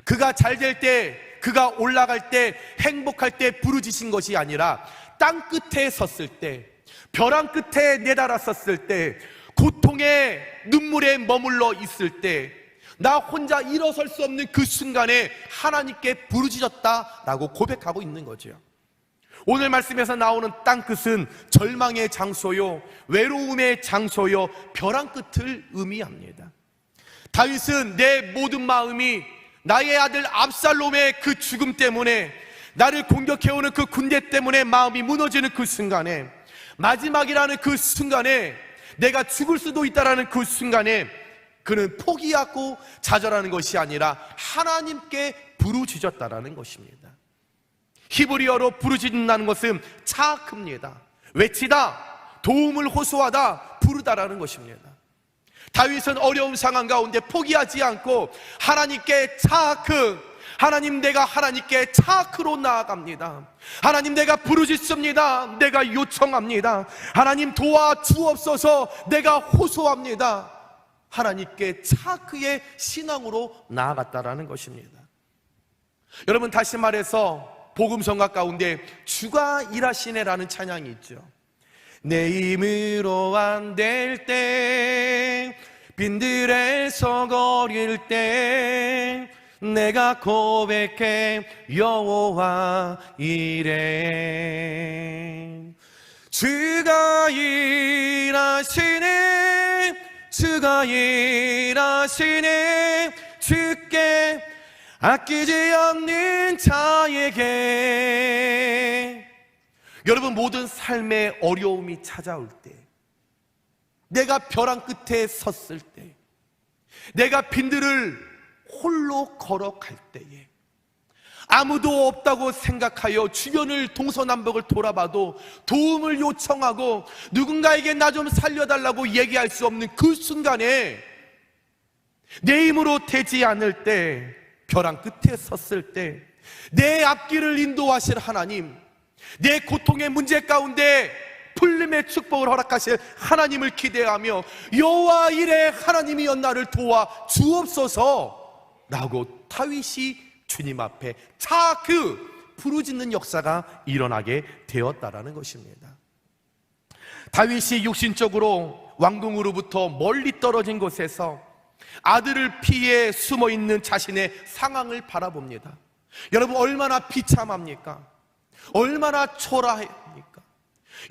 그가 잘 될 때, 그가 올라갈 때, 행복할 때 부르짖은 것이 아니라 땅 끝에 섰을 때, 벼랑 끝에 내달았었을 때, 고통의 눈물에 머물러 있을 때, 나 혼자 일어설 수 없는 그 순간에 하나님께 부르짖었다라고 고백하고 있는 거죠. 오늘 말씀에서 나오는 땅끝은 절망의 장소요, 외로움의 장소요, 벼랑 끝을 의미합니다. 다윗은 내 모든 마음이 나의 아들 압살롬의 그 죽음 때문에, 나를 공격해오는 그 군대 때문에 마음이 무너지는 그 순간에, 마지막이라는 그 순간에, 내가 죽을 수도 있다라는 그 순간에 그는 포기하고 좌절하는 것이 아니라 하나님께 부르짖었다라는 것입니다. 히브리어로 부르짖는다는 것은 차크입니다. 외치다, 도움을 호소하다, 부르다라는 것입니다. 다윗은 어려운 상황 가운데 포기하지 않고 하나님께 차크, 하나님 내가 하나님께 차크로 나아갑니다. 하나님 내가 부르짖습니다. 내가 요청합니다. 하나님 도와주옵소서. 내가 호소합니다. 하나님께 차크의 신앙으로 나아갔다라는 것입니다. 여러분, 다시 말해서 복음성가 가운데 주가 일하시네라는 찬양이 있죠. 내 힘으로 안 될 때, 빈들에서 거릴 때 내가 고백해 여호와 이래. 주가 일하시네, 주가 일하시네, 주께 아끼지 않는 자에게. 여러분, 모든 삶의 어려움이 찾아올 때, 내가 벼랑 끝에 섰을 때, 내가 빈들을 홀로 걸어갈 때에, 아무도 없다고 생각하여 주변을 동서남북을 돌아봐도 도움을 요청하고 누군가에게 나 좀 살려달라고 얘기할 수 없는 그 순간에, 내 힘으로 되지 않을 때, 벼랑 끝에 섰을 때 내 앞길을 인도하실 하나님, 내 고통의 문제 가운데 풀림의 축복을 허락하실 하나님을 기대하며 여호와 이레 하나님이여 나를 도와 주옵소서 라고 다윗이 주님 앞에 차크 부르짖는 역사가 일어나게 되었다라는 것입니다. 다윗이 육신적으로 왕궁으로부터 멀리 떨어진 곳에서 아들을 피해 숨어있는 자신의 상황을 바라봅니다. 여러분, 얼마나 비참합니까? 얼마나 초라합니까?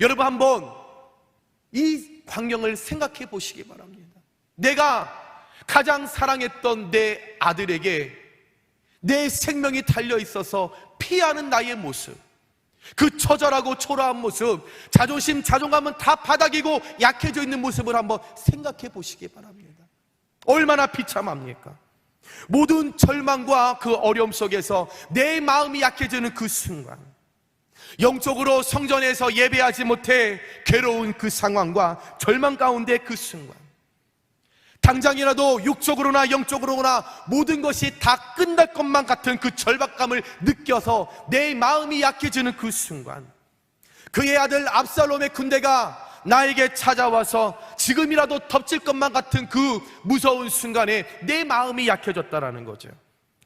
여러분, 한번 이 광경을 생각해 보시기 바랍니다. 내가 가장 사랑했던 내 아들에게 내 생명이 달려있어서 피하는 나의 모습, 그 처절하고 초라한 모습, 자존심, 자존감은 다 바닥이고 약해져 있는 모습을 한번 생각해 보시기 바랍니다. 얼마나 비참합니까? 모든 절망과 그 어려움 속에서 내 마음이 약해지는 그 순간, 영적으로 성전에서 예배하지 못해 괴로운 그 상황과 절망 가운데 그 순간, 당장이라도 육적으로나 영적으로나 모든 것이 다 끝날 것만 같은 그 절박감을 느껴서 내 마음이 약해지는 그 순간, 그의 아들 압살롬의 군대가 나에게 찾아와서 지금이라도 덮칠 것만 같은 그 무서운 순간에 내 마음이 약해졌다라는 거죠.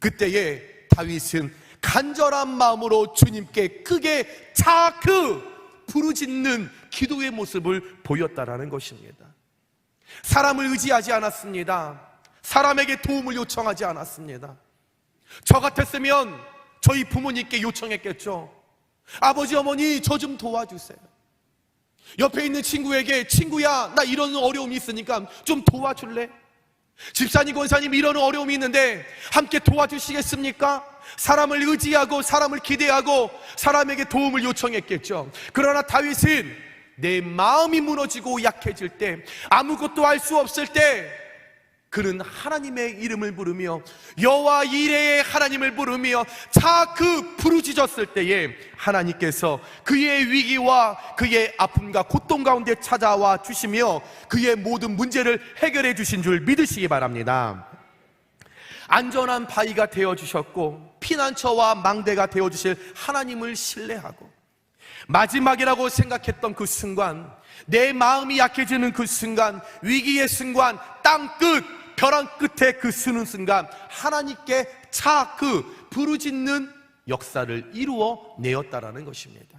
그때에 다윗은 간절한 마음으로 주님께 크게 차크 부르짖는 기도의 모습을 보였다라는 것입니다. 사람을 의지하지 않았습니다. 사람에게 도움을 요청하지 않았습니다. 저 같았으면 저희 부모님께 요청했겠죠. 아버지, 어머니, 저 좀 도와주세요. 옆에 있는 친구에게 친구야, 나 이런 어려움이 있으니까 좀 도와줄래? 집사님, 권사님 이런 어려움이 있는데 함께 도와주시겠습니까? 사람을 의지하고 사람을 기대하고 사람에게 도움을 요청했겠죠. 그러나 다윗은 내 마음이 무너지고 약해질 때, 아무것도 할 수 없을 때 그는 하나님의 이름을 부르며 여호와 이레의 하나님을 부르며 자그 부르짖었을 때에 하나님께서 그의 위기와 그의 아픔과 고통 가운데 찾아와 주시며 그의 모든 문제를 해결해 주신 줄 믿으시기 바랍니다. 안전한 바위가 되어주셨고 피난처와 망대가 되어주실 하나님을 신뢰하고 마지막이라고 생각했던 그 순간, 내 마음이 약해지는 그 순간, 위기의 순간, 땅끝 벼랑 끝에 그 쓰는 순간 하나님께 자그 부르짖는 역사를 이루어 내었다라는 것입니다.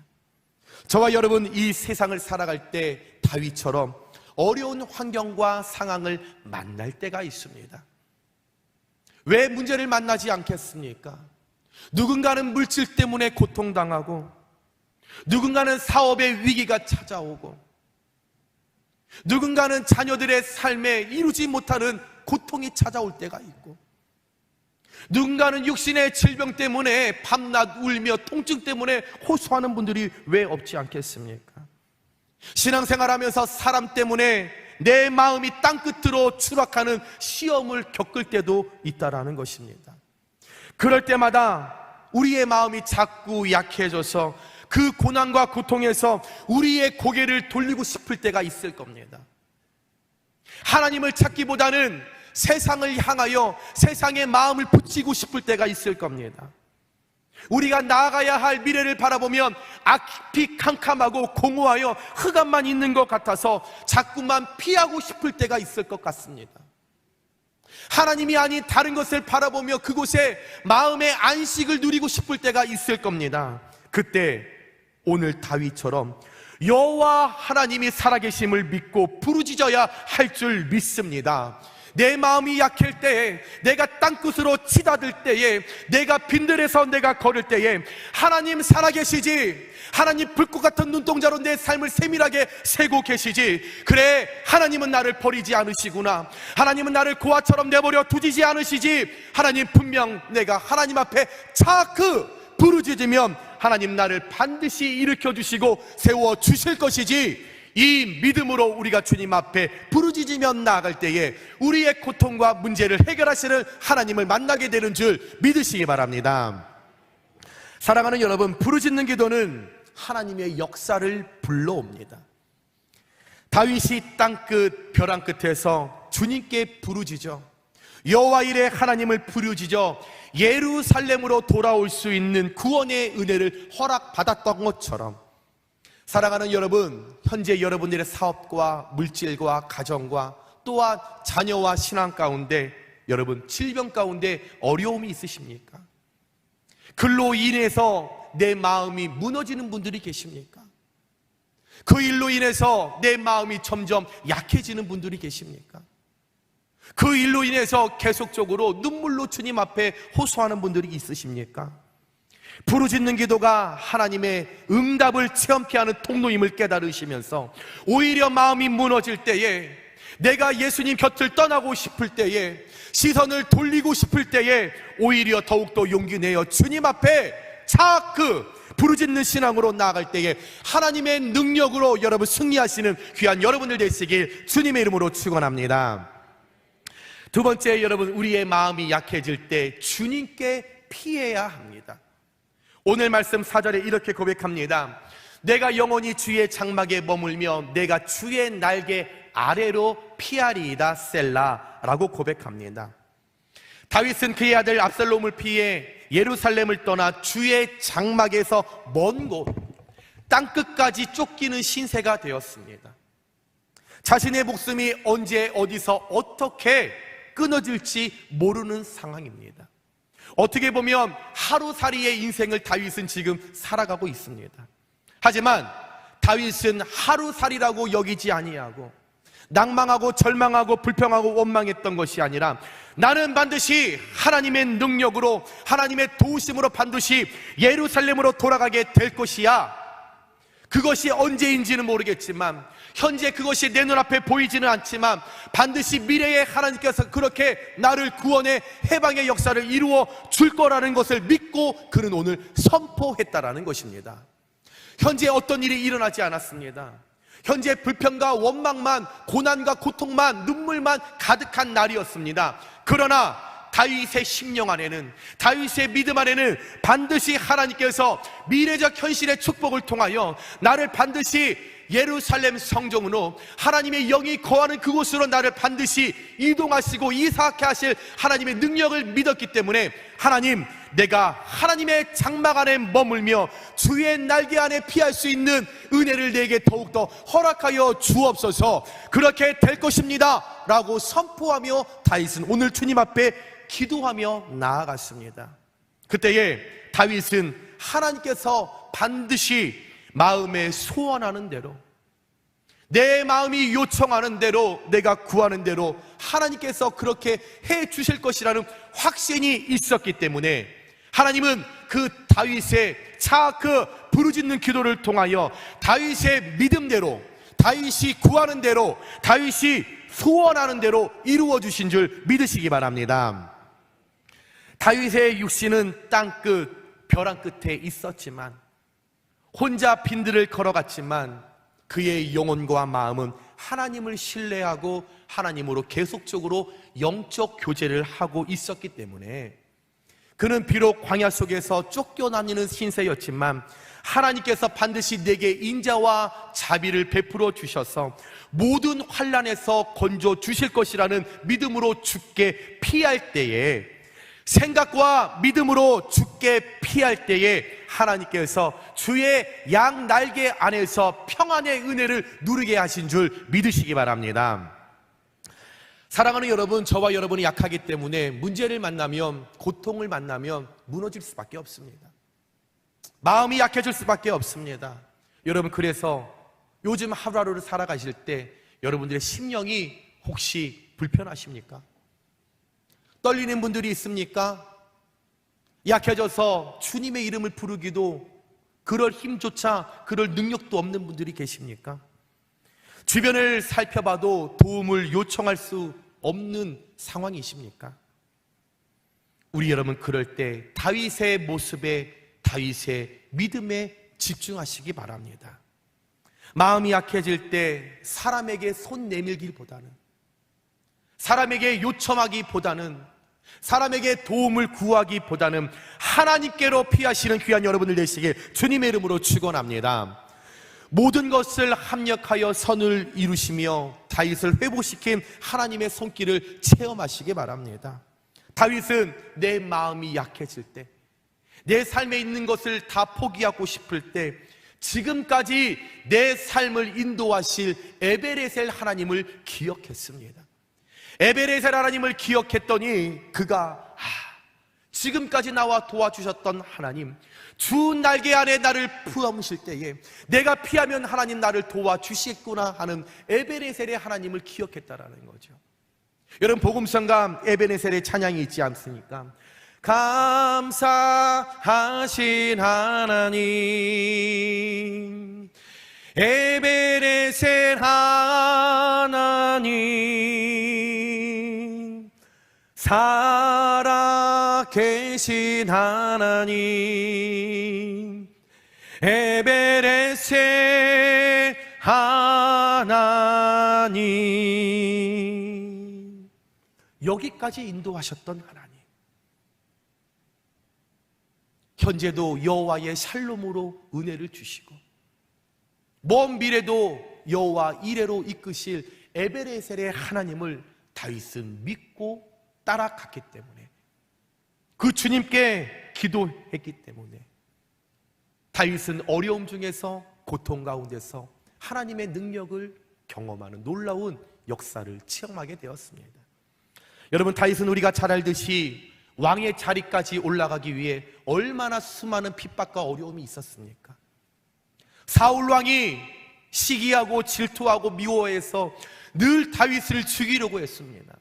저와 여러분, 이 세상을 살아갈 때 다윗처럼 어려운 환경과 상황을 만날 때가 있습니다. 왜 문제를 만나지 않겠습니까? 누군가는 물질 때문에 고통당하고, 누군가는 사업의 위기가 찾아오고, 누군가는 자녀들의 삶에 이루지 못하는 고통이 찾아올 때가 있고, 누군가는 육신의 질병 때문에 밤낮 울며 통증 때문에 호소하는 분들이 왜 없지 않겠습니까? 신앙생활하면서 사람 때문에 내 마음이 땅끝으로 추락하는 시험을 겪을 때도 있다라는 것입니다. 그럴 때마다 우리의 마음이 자꾸 약해져서 그 고난과 고통에서 우리의 고개를 돌리고 싶을 때가 있을 겁니다. 하나님을 찾기보다는 세상을 향하여 세상의 마음을 붙이고 싶을 때가 있을 겁니다. 우리가 나아가야 할 미래를 바라보면 앞이 캄캄하고 공허하여 흑암만 있는 것 같아서 자꾸만 피하고 싶을 때가 있을 것 같습니다. 하나님이 아닌 다른 것을 바라보며 그곳에 마음의 안식을 누리고 싶을 때가 있을 겁니다. 그때 오늘 다윗처럼 여호와 하나님이 살아계심을 믿고 부르짖어야 할 줄 믿습니다. 내 마음이 약할 때에, 내가 땅끝으로 치닫을 때에, 내가 빈들에서 내가 걸을 때에 하나님 살아계시지, 하나님 불꽃 같은 눈동자로 내 삶을 세밀하게 세고 계시지, 그래 하나님은 나를 버리지 않으시구나, 하나님은 나를 고아처럼 내버려 두지 않으시지, 하나님 분명 내가 하나님 앞에 자그 부르짖으면 하나님 나를 반드시 일으켜 주시고 세워 주실 것이지, 이 믿음으로 우리가 주님 앞에 부르짖으며 나아갈 때에 우리의 고통과 문제를 해결하시는 하나님을 만나게 되는 줄 믿으시기 바랍니다. 사랑하는 여러분, 부르짖는 기도는 하나님의 역사를 불러옵니다. 다윗이 땅끝 벼랑 끝에서 주님께 부르짖어 여호와 이레 하나님을 부르짖어 예루살렘으로 돌아올 수 있는 구원의 은혜를 허락받았던 것처럼, 사랑하는 여러분, 현재 여러분들의 사업과 물질과 가정과 또한 자녀와 신앙 가운데, 여러분 질병 가운데 어려움이 있으십니까? 글로 인해서 내 마음이 무너지는 분들이 계십니까? 그 일로 인해서 내 마음이 점점 약해지는 분들이 계십니까? 그 일로 인해서 계속적으로 눈물로 주님 앞에 호소하는 분들이 있으십니까? 부르짖는 기도가 하나님의 응답을 체험케 하는 통로임을 깨달으시면서 오히려 마음이 무너질 때에, 내가 예수님 곁을 떠나고 싶을 때에, 시선을 돌리고 싶을 때에 오히려 더욱더 용기 내어 주님 앞에 자그 부르짖는 신앙으로 나아갈 때에 하나님의 능력으로 여러분 승리하시는 귀한 여러분들 되시길 주님의 이름으로 축원합니다. 두 번째, 여러분 우리의 마음이 약해질 때 주님께 피해야 합니다. 오늘 말씀 4절에 이렇게 고백합니다. 내가 영원히 주의 장막에 머물며 내가 주의 날개 아래로 피하리이다 셀라라고 고백합니다. 다윗은 그의 아들 압살롬을 피해 예루살렘을 떠나 주의 장막에서 먼 곳 땅끝까지 쫓기는 신세가 되었습니다. 자신의 목숨이 언제 어디서 어떻게 끊어질지 모르는 상황입니다. 어떻게 보면 하루살이의 인생을 다윗은 지금 살아가고 있습니다. 하지만 다윗은 하루살이라고 여기지 아니하고 낭망하고 절망하고 불평하고 원망했던 것이 아니라, 나는 반드시 하나님의 능력으로 하나님의 도우심으로 반드시 예루살렘으로 돌아가게 될 것이야. 그것이 언제인지는 모르겠지만, 현재 그것이 내 눈앞에 보이지는 않지만 반드시 미래에 하나님께서 그렇게 나를 구원의 해방의 역사를 이루어 줄 거라는 것을 믿고 그는 오늘 선포했다라는 것입니다. 현재 어떤 일이 일어나지 않았습니다. 현재 불평과 원망만, 고난과 고통만, 눈물만 가득한 날이었습니다. 그러나 다윗의 심령 안에는, 다윗의 믿음 안에는 반드시 하나님께서 미래적 현실의 축복을 통하여 나를 반드시 예루살렘 성전으로, 하나님의 영이 거하는 그곳으로 나를 반드시 이동하시고 이사하게 하실 하나님의 능력을 믿었기 때문에, 하나님, 내가 하나님의 장막 안에 머물며 주의 날개 안에 피할 수 있는 은혜를 내게 더욱더 허락하여 주옵소서, 그렇게 될 것입니다 라고 선포하며 다윗은 오늘 주님 앞에 기도하며 나아갔습니다. 그때에 다윗은 하나님께서 반드시 마음에 소원하는 대로, 내 마음이 요청하는 대로, 내가 구하는 대로 하나님께서 그렇게 해 주실 것이라는 확신이 있었기 때문에 하나님은 그 다윗의 그 부르짖는 기도를 통하여 다윗의 믿음대로, 다윗이 구하는 대로, 다윗이 소원하는 대로 이루어 주신 줄 믿으시기 바랍니다. 다윗의 육신은 땅끝 벼랑 끝에 있었지만, 혼자 빈들을 걸어갔지만 그의 영혼과 마음은 하나님을 신뢰하고 하나님으로 계속적으로 영적 교제를 하고 있었기 때문에 그는 비록 광야 속에서 쫓겨다니는 신세였지만 하나님께서 반드시 내게 인자와 자비를 베풀어 주셔서 모든 환난에서 건져 주실 것이라는 믿음으로 주께 피할 때에, 생각과 믿음으로 주께 피할 때에 하나님께서 주의 양 날개 안에서 평안의 은혜를 누리게 하신 줄 믿으시기 바랍니다. 사랑하는 여러분, 저와 여러분이 약하기 때문에 문제를 만나면, 고통을 만나면 무너질 수밖에 없습니다. 마음이 약해질 수밖에 없습니다. 여러분, 그래서 요즘 하루하루를 살아가실 때 여러분들의 심령이 혹시 불편하십니까? 떨리는 분들이 있습니까? 약해져서 주님의 이름을 부르기도 그럴 힘조차, 그럴 능력도 없는 분들이 계십니까? 주변을 살펴봐도 도움을 요청할 수 없는 상황이십니까? 우리 여러분, 그럴 때 다윗의 모습에, 다윗의 믿음에 집중하시기 바랍니다. 마음이 약해질 때 사람에게 손 내밀기보다는, 사람에게 요청하기보다는, 사람에게 도움을 구하기보다는 하나님께로 피하시는 귀한 여러분들 되시길 주님의 이름으로 축원합니다. 모든 것을 합력하여 선을 이루시며 다윗을 회복시킨 하나님의 손길을 체험하시기 바랍니다. 다윗은 내 마음이 약해질 때, 내 삶에 있는 것을 다 포기하고 싶을 때 지금까지 내 삶을 인도하실 에베레셀 하나님을 기억했습니다. 에베레셀 하나님을 기억했더니 그가 지금까지 나와 도와주셨던 하나님, 주 날개 안에 나를 품으실 때에 내가 피하면 하나님 나를 도와주시겠구나 하는 에베레셀의 하나님을 기억했다라는 거죠. 여러분, 복음성가 에베네셀의 찬양이 있지 않습니까? 감사하신 하나님, 에베네셀 하나님, 살아계신 하나님, 에베네셀 하나님, 여기까지 인도하셨던 하나님, 현재도 여호와의 샬롬으로 은혜를 주시고 먼 미래도 여호와 이레로 이끄실 에베레셀의 하나님을 다윗은 믿고 따라갔기 때문에, 그 주님께 기도했기 때문에 다윗은 어려움 중에서, 고통 가운데서 하나님의 능력을 경험하는 놀라운 역사를 체험하게 되었습니다. 여러분, 다윗은 우리가 잘 알듯이 왕의 자리까지 올라가기 위해 얼마나 수많은 핍박과 어려움이 있었습니까? 사울 왕이 시기하고 질투하고 미워해서 늘 다윗을 죽이려고 했습니다.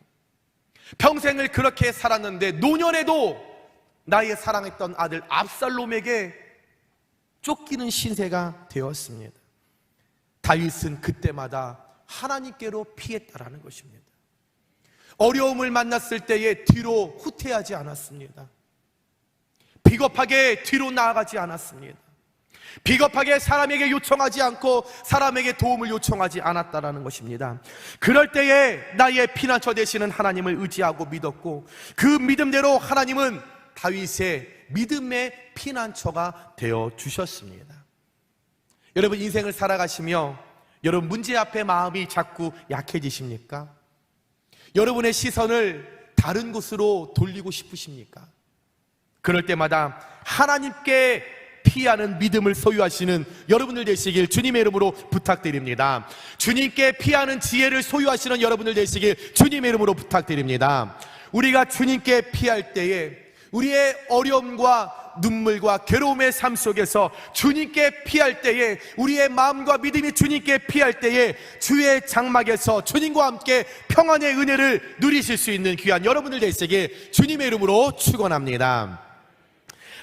평생을 그렇게 살았는데 노년에도 나의 사랑했던 아들 압살롬에게 쫓기는 신세가 되었습니다. 다윗은 그때마다 하나님께로 피했다라는 것입니다. 어려움을 만났을 때에 뒤로 후퇴하지 않았습니다. 비겁하게 뒤로 나아가지 않았습니다. 비겁하게 사람에게 요청하지 않고 사람에게 도움을 요청하지 않았다라는 것입니다. 그럴 때에 나의 피난처 되시는 하나님을 의지하고 믿었고, 그 믿음대로 하나님은 다윗의 믿음의 피난처가 되어 주셨습니다. 여러분, 인생을 살아가시며 여러분 문제 앞에 마음이 자꾸 약해지십니까? 여러분의 시선을 다른 곳으로 돌리고 싶으십니까? 그럴 때마다 하나님께 피하는 믿음을 소유하시는 여러분들 되시길 주님의 이름으로 부탁드립니다. 주님께 피하는 지혜를 소유하시는 여러분들 되시길 주님의 이름으로 부탁드립니다. 우리가 주님께 피할 때에 우리의 어려움과 눈물과 괴로움의 삶 속에서 주님께 피할 때에, 우리의 마음과 믿음이 주님께 피할 때에 주의 장막에서 주님과 함께 평안의 은혜를 누리실 수 있는 귀한 여러분들 되시길 주님의 이름으로 축원합니다.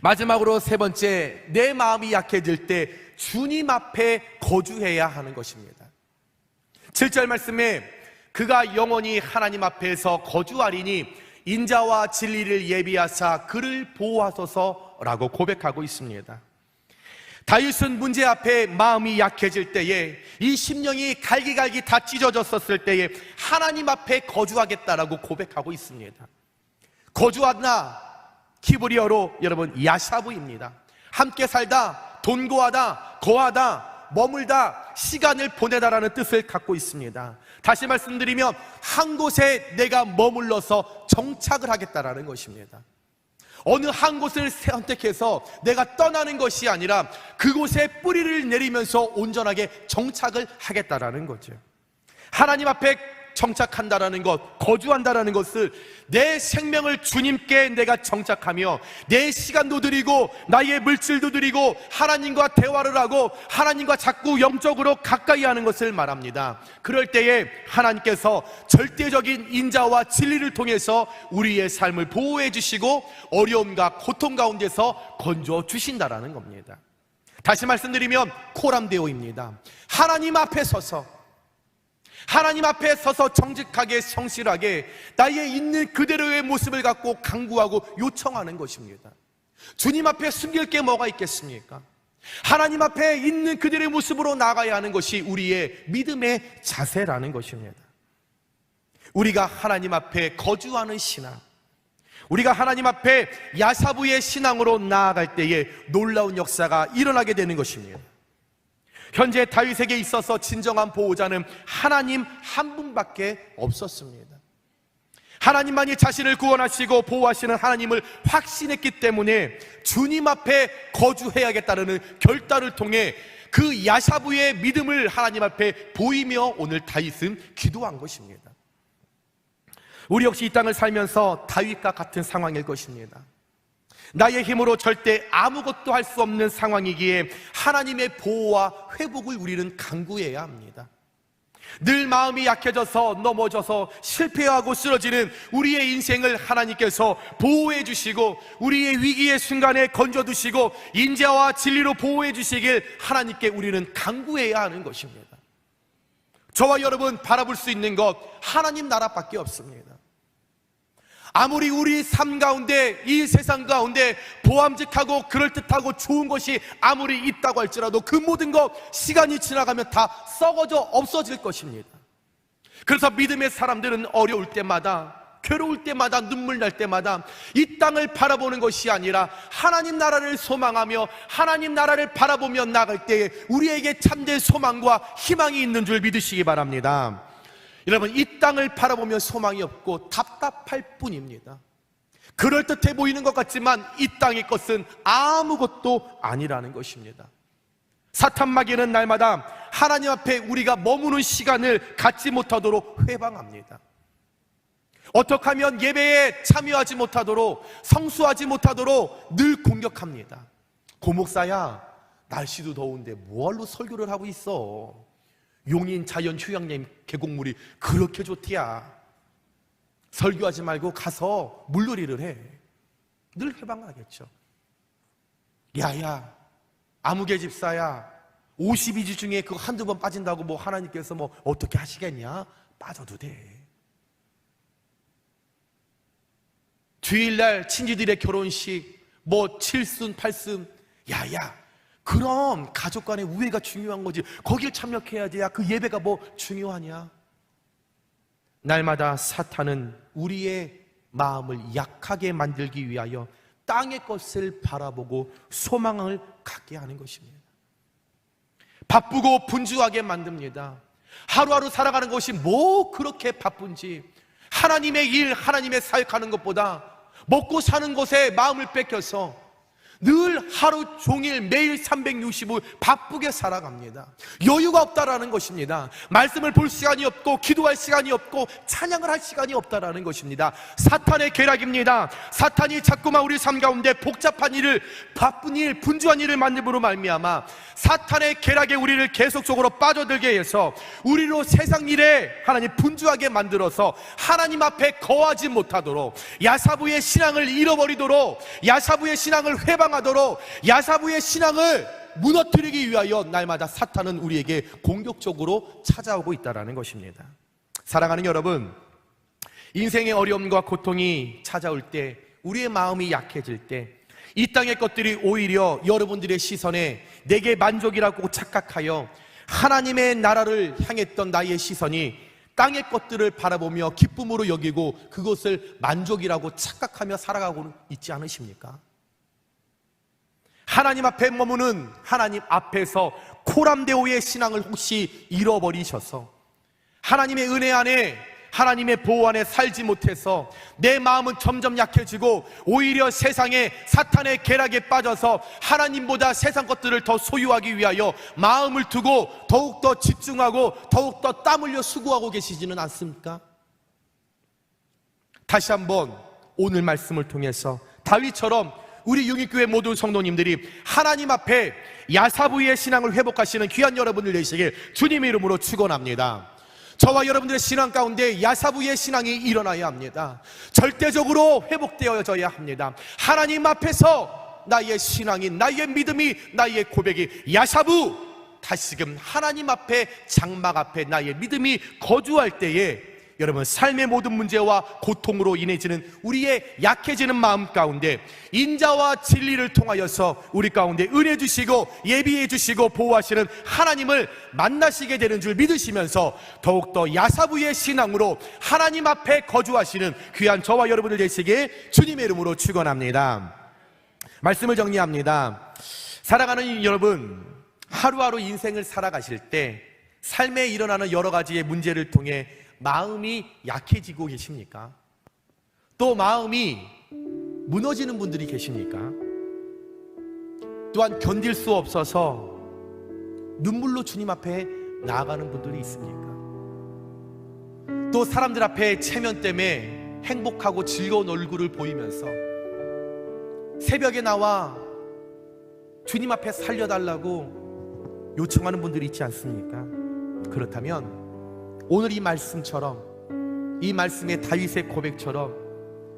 마지막으로 세 번째, 내 마음이 약해질 때 주님 앞에 거주해야 하는 것입니다. 7절 말씀에 그가 영원히 하나님 앞에서 거주하리니 인자와 진리를 예비하사 그를 보호하소서라고 고백하고 있습니다. 다윗은 문제 앞에 마음이 약해질 때에, 이 심령이 갈기갈기 다 찢어졌었을 때에 하나님 앞에 거주하겠다라고 고백하고 있습니다. 거주하다 히브리어로 여러분 야샤브입니다. 함께 살다, 돈고하다, 거하다, 머물다, 시간을 보내다라는 뜻을 갖고 있습니다. 다시 말씀드리면 한 곳에 내가 머물러서 정착을 하겠다라는 것입니다. 어느 한 곳을 선택해서 내가 떠나는 것이 아니라 그곳에 뿌리를 내리면서 온전하게 정착을 하겠다라는 거죠. 하나님 앞에 정착한다라는 것, 거주한다라는 것을 내 생명을 주님께 내가 정착하며 내 시간도 드리고 나의 물질도 드리고 하나님과 대화를 하고 하나님과 자꾸 영적으로 가까이 하는 것을 말합니다. 그럴 때에 하나님께서 절대적인 인자와 진리를 통해서 우리의 삶을 보호해 주시고 어려움과 고통 가운데서 건져 주신다라는 겁니다. 다시 말씀드리면 코람데오입니다. 하나님 앞에 서서 정직하게 성실하게 나의 있는 그대로의 모습을 갖고 간구하고 요청하는 것입니다. 주님 앞에 숨길 게 뭐가 있겠습니까? 하나님 앞에 있는 그대로의 모습으로 나가야 하는 것이 우리의 믿음의 자세라는 것입니다. 우리가 하나님 앞에 거주하는 신앙, 우리가 하나님 앞에 야사부의 신앙으로 나아갈 때에 놀라운 역사가 일어나게 되는 것입니다. 현재 다윗에게 있어서 진정한 보호자는 하나님 한 분밖에 없었습니다. 하나님만이 자신을 구원하시고 보호하시는 하나님을 확신했기 때문에 주님 앞에 거주해야겠다는 결단을 통해 그 야샤부의 믿음을 하나님 앞에 보이며 오늘 다윗은 기도한 것입니다. 우리 역시 이 땅을 살면서 다윗과 같은 상황일 것입니다. 나의 힘으로 절대 아무것도 할 수 없는 상황이기에 하나님의 보호와 회복을 우리는 간구해야 합니다. 늘 마음이 약해져서 넘어져서 실패하고 쓰러지는 우리의 인생을 하나님께서 보호해 주시고 우리의 위기의 순간에 건져두시고 인자와 진리로 보호해 주시길 하나님께 우리는 간구해야 하는 것입니다. 저와 여러분 바라볼 수 있는 것 하나님 나라밖에 없습니다. 아무리 우리 삶 가운데 이 세상 가운데 보암직하고 그럴듯하고 좋은 것이 아무리 있다고 할지라도 그 모든 것 시간이 지나가면 다 썩어져 없어질 것입니다. 그래서 믿음의 사람들은 어려울 때마다 괴로울 때마다 눈물 날 때마다 이 땅을 바라보는 것이 아니라 하나님 나라를 소망하며 하나님 나라를 바라보며 나갈 때에 우리에게 참된 소망과 희망이 있는 줄 믿으시기 바랍니다. 여러분, 이 땅을 바라보면 소망이 없고 답답할 뿐입니다. 그럴듯해 보이는 것 같지만 이 땅의 것은 아무것도 아니라는 것입니다. 사탄 마귀는 날마다 하나님 앞에 우리가 머무는 시간을 갖지 못하도록 회방합니다. 어떻게 하면 예배에 참여하지 못하도록 성수하지 못하도록 늘 공격합니다. 고목사야, 날씨도 더운데 뭐하러 설교를 하고 있어? 용인 자연 휴양림 계곡물이 그렇게 좋디야. 설교하지 말고 가서 물놀이를 해. 늘 해방하겠죠. 야야, 아무개 집사야, 52주 중에 그 한두 번 빠진다고 뭐 하나님께서 뭐 어떻게 하시겠냐? 빠져도 돼. 주일날 친지들의 결혼식, 뭐 칠순, 팔순, 야야, 그럼 가족 간의 우애가 중요한 거지. 거길 참여해야지. 야, 그 예배가 뭐 중요하냐? 날마다 사탄은 우리의 마음을 약하게 만들기 위하여 땅의 것을 바라보고 소망을 갖게 하는 것입니다. 바쁘고 분주하게 만듭니다. 하루하루 살아가는 것이 뭐 그렇게 바쁜지, 하나님의 일, 하나님의 사역하는 것보다 먹고 사는 것에 마음을 뺏겨서 늘 하루 종일 매일 365일 바쁘게 살아갑니다. 여유가 없다라는 것입니다. 말씀을 볼 시간이 없고 기도할 시간이 없고 찬양을 할 시간이 없다라는 것입니다. 사탄의 계략입니다. 사탄이 자꾸만 우리 삶 가운데 복잡한 일을, 바쁜 일, 분주한 일을 만듦으로 말미암아 사탄의 계략에 우리를 계속적으로 빠져들게 해서 우리로 세상 일에 하나님 분주하게 만들어서 하나님 앞에 거하지 못하도록, 야사부의 신앙을 잃어버리도록, 야사부의 신앙을 회방하도록, 야사부의 신앙을 무너뜨리기 위하여 날마다 사탄은 우리에게 공격적으로 찾아오고 있다는 것입니다. 사랑하는 여러분, 인생의 어려움과 고통이 찾아올 때, 우리의 마음이 약해질 때, 이 땅의 것들이 오히려 여러분들의 시선에 내게 만족이라고 착각하여 하나님의 나라를 향했던 나의 시선이 땅의 것들을 바라보며 기쁨으로 여기고 그것을 만족이라고 착각하며 살아가고 있지 않으십니까? 하나님 앞에 머무는 하나님 앞에서 코람데오의 신앙을 혹시 잃어버리셔서 하나님의 은혜 안에, 하나님의 보호 안에 살지 못해서 내 마음은 점점 약해지고 오히려 세상에, 사탄의 계략에 빠져서 하나님보다 세상 것들을 더 소유하기 위하여 마음을 두고 더욱더 집중하고 더욱더 땀 흘려 수고하고 계시지는 않습니까? 다시 한번 오늘 말씀을 통해서 다윗처럼 우리 용인교회 모든 성도님들이 하나님 앞에 야사부의 신앙을 회복하시는 귀한 여러분들 되시길 주님의 이름으로 축원합니다. 저와 여러분들의 신앙 가운데 야사부의 신앙이 일어나야 합니다. 절대적으로 회복되어져야 합니다. 하나님 앞에서 나의 신앙이, 나의 믿음이, 나의 고백이 야사부, 다시금 하나님 앞에, 장막 앞에 나의 믿음이 거주할 때에 여러분, 삶의 모든 문제와 고통으로 인해지는 우리의 약해지는 마음 가운데 인자와 진리를 통하여서 우리 가운데 은혜 주시고 예비해 주시고 보호하시는 하나님을 만나시게 되는 줄 믿으시면서 더욱더 야사부의 신앙으로 하나님 앞에 거주하시는 귀한 저와 여러분들 되시기에 주님의 이름으로 축원합니다. 말씀을 정리합니다. 사랑하는 여러분, 하루하루 인생을 살아가실 때 삶에 일어나는 여러 가지의 문제를 통해 마음이 약해지고 계십니까? 또 마음이 무너지는 분들이 계십니까? 또한 견딜 수 없어서 눈물로 주님 앞에 나아가는 분들이 있습니까? 또 사람들 앞에 체면 때문에 행복하고 즐거운 얼굴을 보이면서 새벽에 나와 주님 앞에 살려달라고 요청하는 분들이 있지 않습니까? 그렇다면 오늘 이 말씀처럼, 이 말씀의 다윗의 고백처럼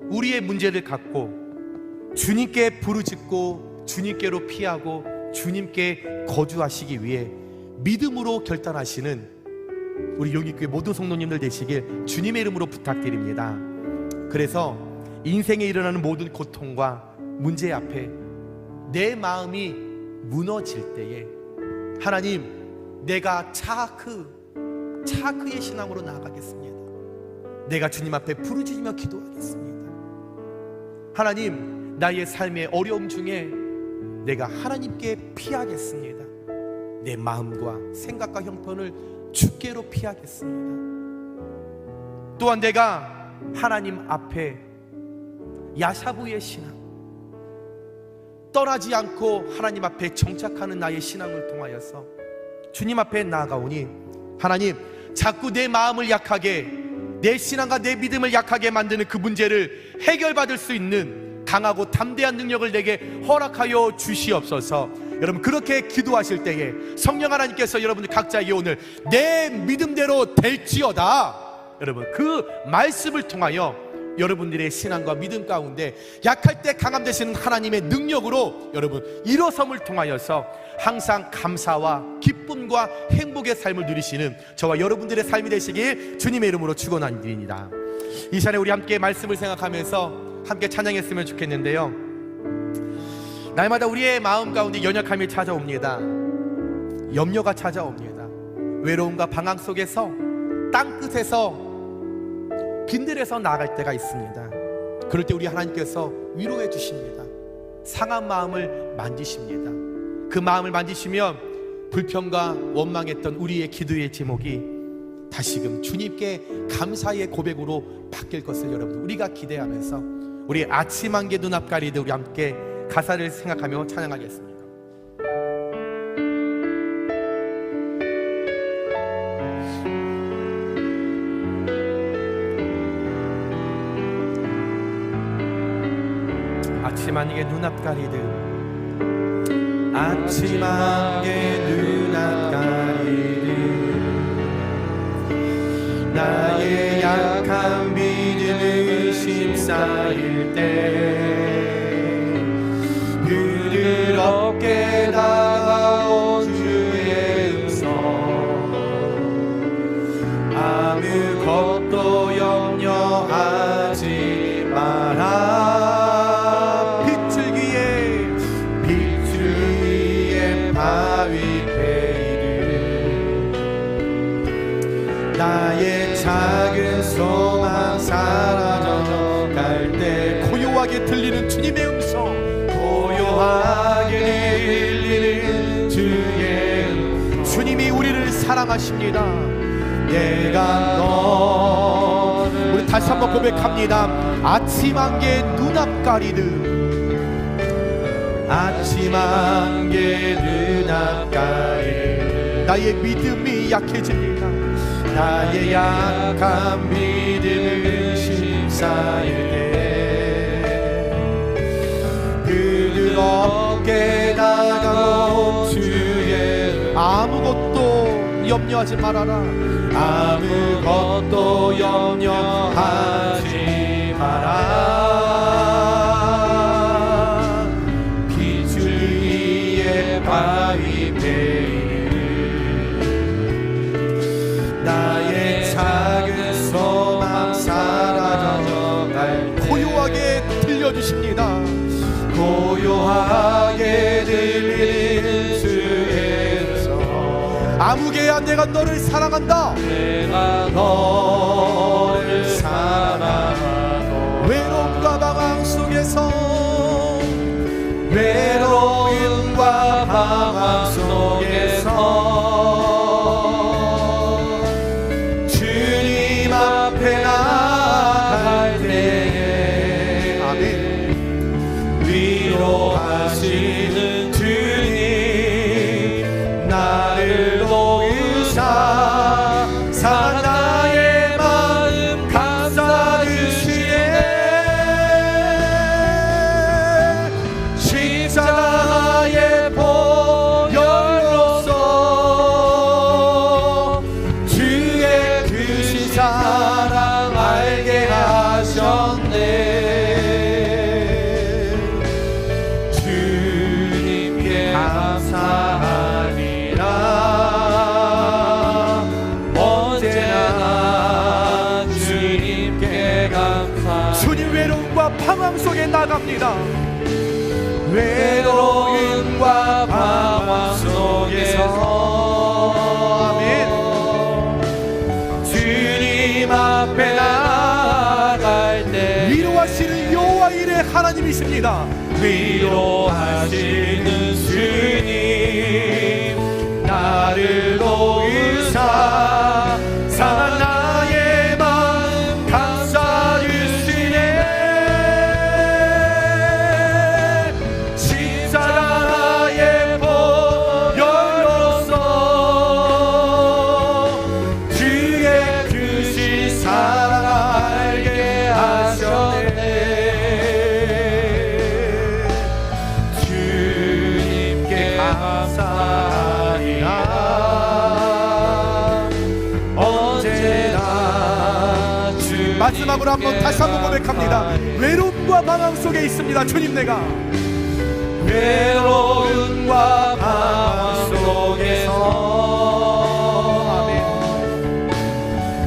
우리의 문제를 갖고 주님께 부르짖고 주님께로 피하고 주님께 거주하시기 위해 믿음으로 결단하시는 우리 용인교회 모든 성도님들 되시길 주님의 이름으로 부탁드립니다. 그래서 인생에 일어나는 모든 고통과 문제 앞에 내 마음이 무너질 때에 하나님, 내가 차크의 신앙으로 나아가겠습니다. 내가 주님 앞에 부르짖으며 기도하겠습니다. 하나님, 나의 삶의 어려움 중에 내가 하나님께 피하겠습니다. 내 마음과 생각과 형편을 주께로 피하겠습니다. 또한 내가 하나님 앞에 야사부의 신앙, 떠나지 않고 하나님 앞에 정착하는 나의 신앙을 통하여서 주님 앞에 나아가오니 하나님, 자꾸 내 마음을 약하게, 내 신앙과 내 믿음을 약하게 만드는 그 문제를 해결받을 수 있는 강하고 담대한 능력을 내게 허락하여 주시옵소서. 여러분, 그렇게 기도하실 때에 성령 하나님께서 여러분들 각자에게 오늘 내 믿음대로 될지어다, 여러분 그 말씀을 통하여 여러분들의 신앙과 믿음 가운데 약할 때 강함 되시는 하나님의 능력으로 여러분 일어섬을 통하여서 항상 감사와 기쁨과 행복의 삶을 누리시는 저와 여러분들의 삶이 되시길 주님의 이름으로 축원드립니다. 이 시간에 우리 함께 말씀을 생각하면서 함께 찬양했으면 좋겠는데요, 날마다 우리의 마음 가운데 연약함이 찾아옵니다. 염려가 찾아옵니다. 외로움과 방황 속에서 땅끝에서 빈들에서 나아갈 때가 있습니다. 그럴 때 우리 하나님께서 위로해 주십니다. 상한 마음을 만지십니다. 그 마음을 만지시면 불평과 원망했던 우리의 기도의 제목이 다시금 주님께 감사의 고백으로 바뀔 것을 여러분 우리가 기대하면서 우리 아침 한개 눈앞 가리듯 우리 함께 가사를 생각하며 찬양하겠습니다. 아침 한개 눈앞 가리듯 아침 한개 눈앞 가리듯 나의 약한 믿음을 심사일 때 그를 어깨 다가온 주의 음성 아무것도 염려하지 마라 나의 작은 소망 사라져 갈 때 고요하게 들리는 주님의 음성 고요하게 들리는 주의 음성 주님이 우리를 사랑하십니다. 내가 너를 우리 다시 한번 고백합니다. 아침 한개 눈앞 가리듯 아침 한개 눈앞 가리듯 나의 믿음이 약해집니다. 나의 약한 믿음을 심사일 때 그들 어깨 다가온 주의 아무것도 염려하지 말아라 아무것도 염려하지 마라 빛줄 위에 바위 베이는 나의 작은 소망 사라져 갈 고요하게 들려주십니다. 고요하게 들리는 주의 음성 아무개야 내가 너를 사랑한다 내가 너를 사랑하고 외로움과 방황 속에서 외로움과 방황 속에서 앞에 나갈 때에 아멘 위로하시는 주님 나를 도우사 사 나의 마음 감사 주시네 십자가의 보혈로서 주의 크신 사랑 알게 하셨네 주님께 감사하리라 언제나 주님께 감사 주님 외로움과 방황 속에 나갑니다 외로움과 방황 속에서 아멘 주님 앞에 나갈 때 위로하시는 여호와 일의 하나님이십니다 위로하시는 주님 나를 도우사 상한 나의 마음 감사 주시네 십자가의 보혈로서 주의 크신 사랑 알게 하셨네 주님께 감사하리라 언제 마음으로 한번 다시 한번 고백합니다. 외로움과 방황 속에 있습니다. 주님, 내가 외로움과 방황 속에서 아멘.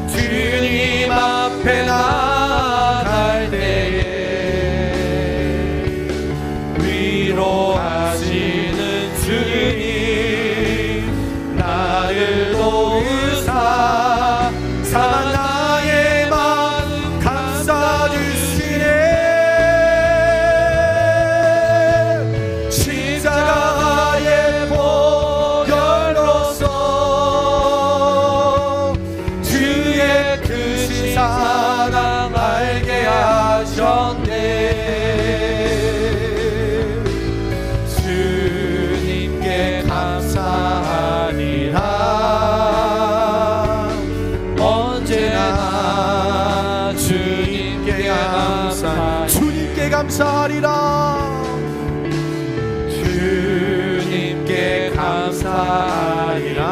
주님 앞에 나갈 때에 위로하시는 주님 나를 도우사 상한 나의 마음 감싸주시네. 십자가의 보혈로서 주의 크신 사랑 알게 하셨네. 주님께 감사하리라. 언제나 주님께 감사, 주님께 감사하리라. 주님께 감사하리라.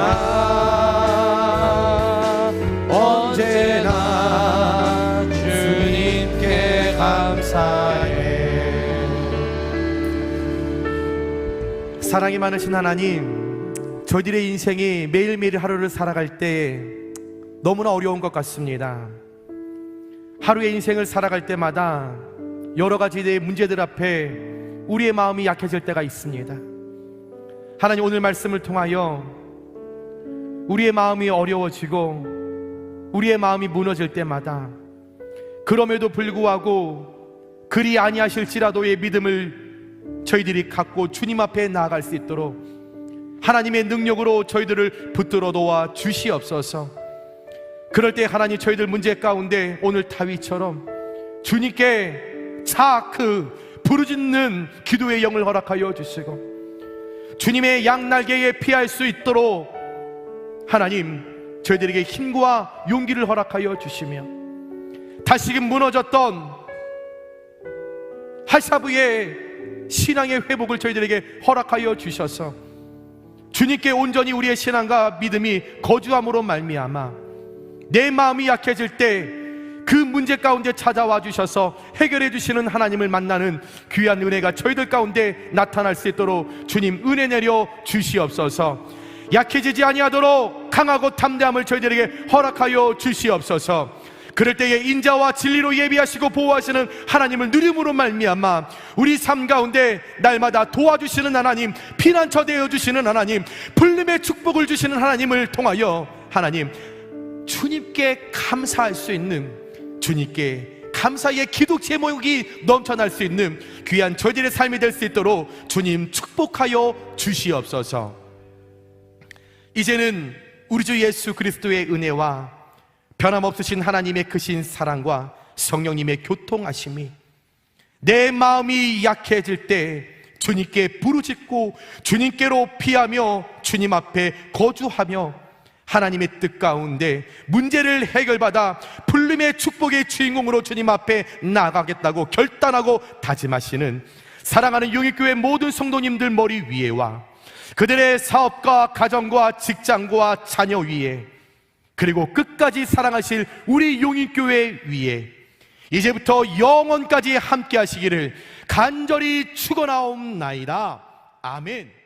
언제나 주님께 감사해. 사랑이 많으신 하나님, 저희들의 인생이 매일매일 하루를 살아갈 때 너무나 어려운 것 같습니다. 하루의 인생을 살아갈 때마다 여러 가지의 문제들 앞에 우리의 마음이 약해질 때가 있습니다. 하나님, 오늘 말씀을 통하여 우리의 마음이 어려워지고 우리의 마음이 무너질 때마다 그럼에도 불구하고 그리 아니하실지라도의 믿음을 저희들이 갖고 주님 앞에 나아갈 수 있도록 하나님의 능력으로 저희들을 붙들어 놓아 주시옵소서. 그럴 때 하나님, 저희들 문제 가운데 오늘 다윗처럼 주님께 부르짖는 기도의 영을 허락하여 주시고 주님의 양날개에 피할 수 있도록 하나님, 저희들에게 힘과 용기를 허락하여 주시며 다시금 무너졌던 하사부의 신앙의 회복을 저희들에게 허락하여 주셔서 주님께 온전히 우리의 신앙과 믿음이 거주함으로 말미암아 내 마음이 약해질 때 그 문제 가운데 찾아와 주셔서 해결해 주시는 하나님을 만나는 귀한 은혜가 저희들 가운데 나타날 수 있도록 주님 은혜 내려 주시옵소서. 약해지지 아니하도록 강하고 담대함을 저희들에게 허락하여 주시옵소서. 그럴 때에 인자와 진리로 예비하시고 보호하시는 하나님을 누림으로 말미암아 우리 삶 가운데 날마다 도와주시는 하나님, 피난처 되어 주시는 하나님, 불림의 축복을 주시는 하나님을 통하여 하나님, 주님께 감사할 수 있는, 주님께 감사의 기도 제목이 넘쳐날 수 있는 귀한 저희들의 삶이 될 수 있도록 주님 축복하여 주시옵소서. 이제는 우리 주 예수 그리스도의 은혜와 변함없으신 하나님의 크신 사랑과 성령님의 교통하심이 내 마음이 약해질 때 주님께 부르짖고 주님께로 피하며 주님 앞에 거주하며 하나님의 뜻 가운데 문제를 해결받아 불림의 축복의 주인공으로 주님 앞에 나아가겠다고 결단하고 다짐하시는 사랑하는 용익교회 모든 성도님들 머리 위에와 그들의 사업과 가정과 직장과 자녀 위에, 그리고 끝까지 사랑하실 우리 용익교회 위에 이제부터 영원까지 함께 하시기를 간절히 축원하옵나이다. 아멘.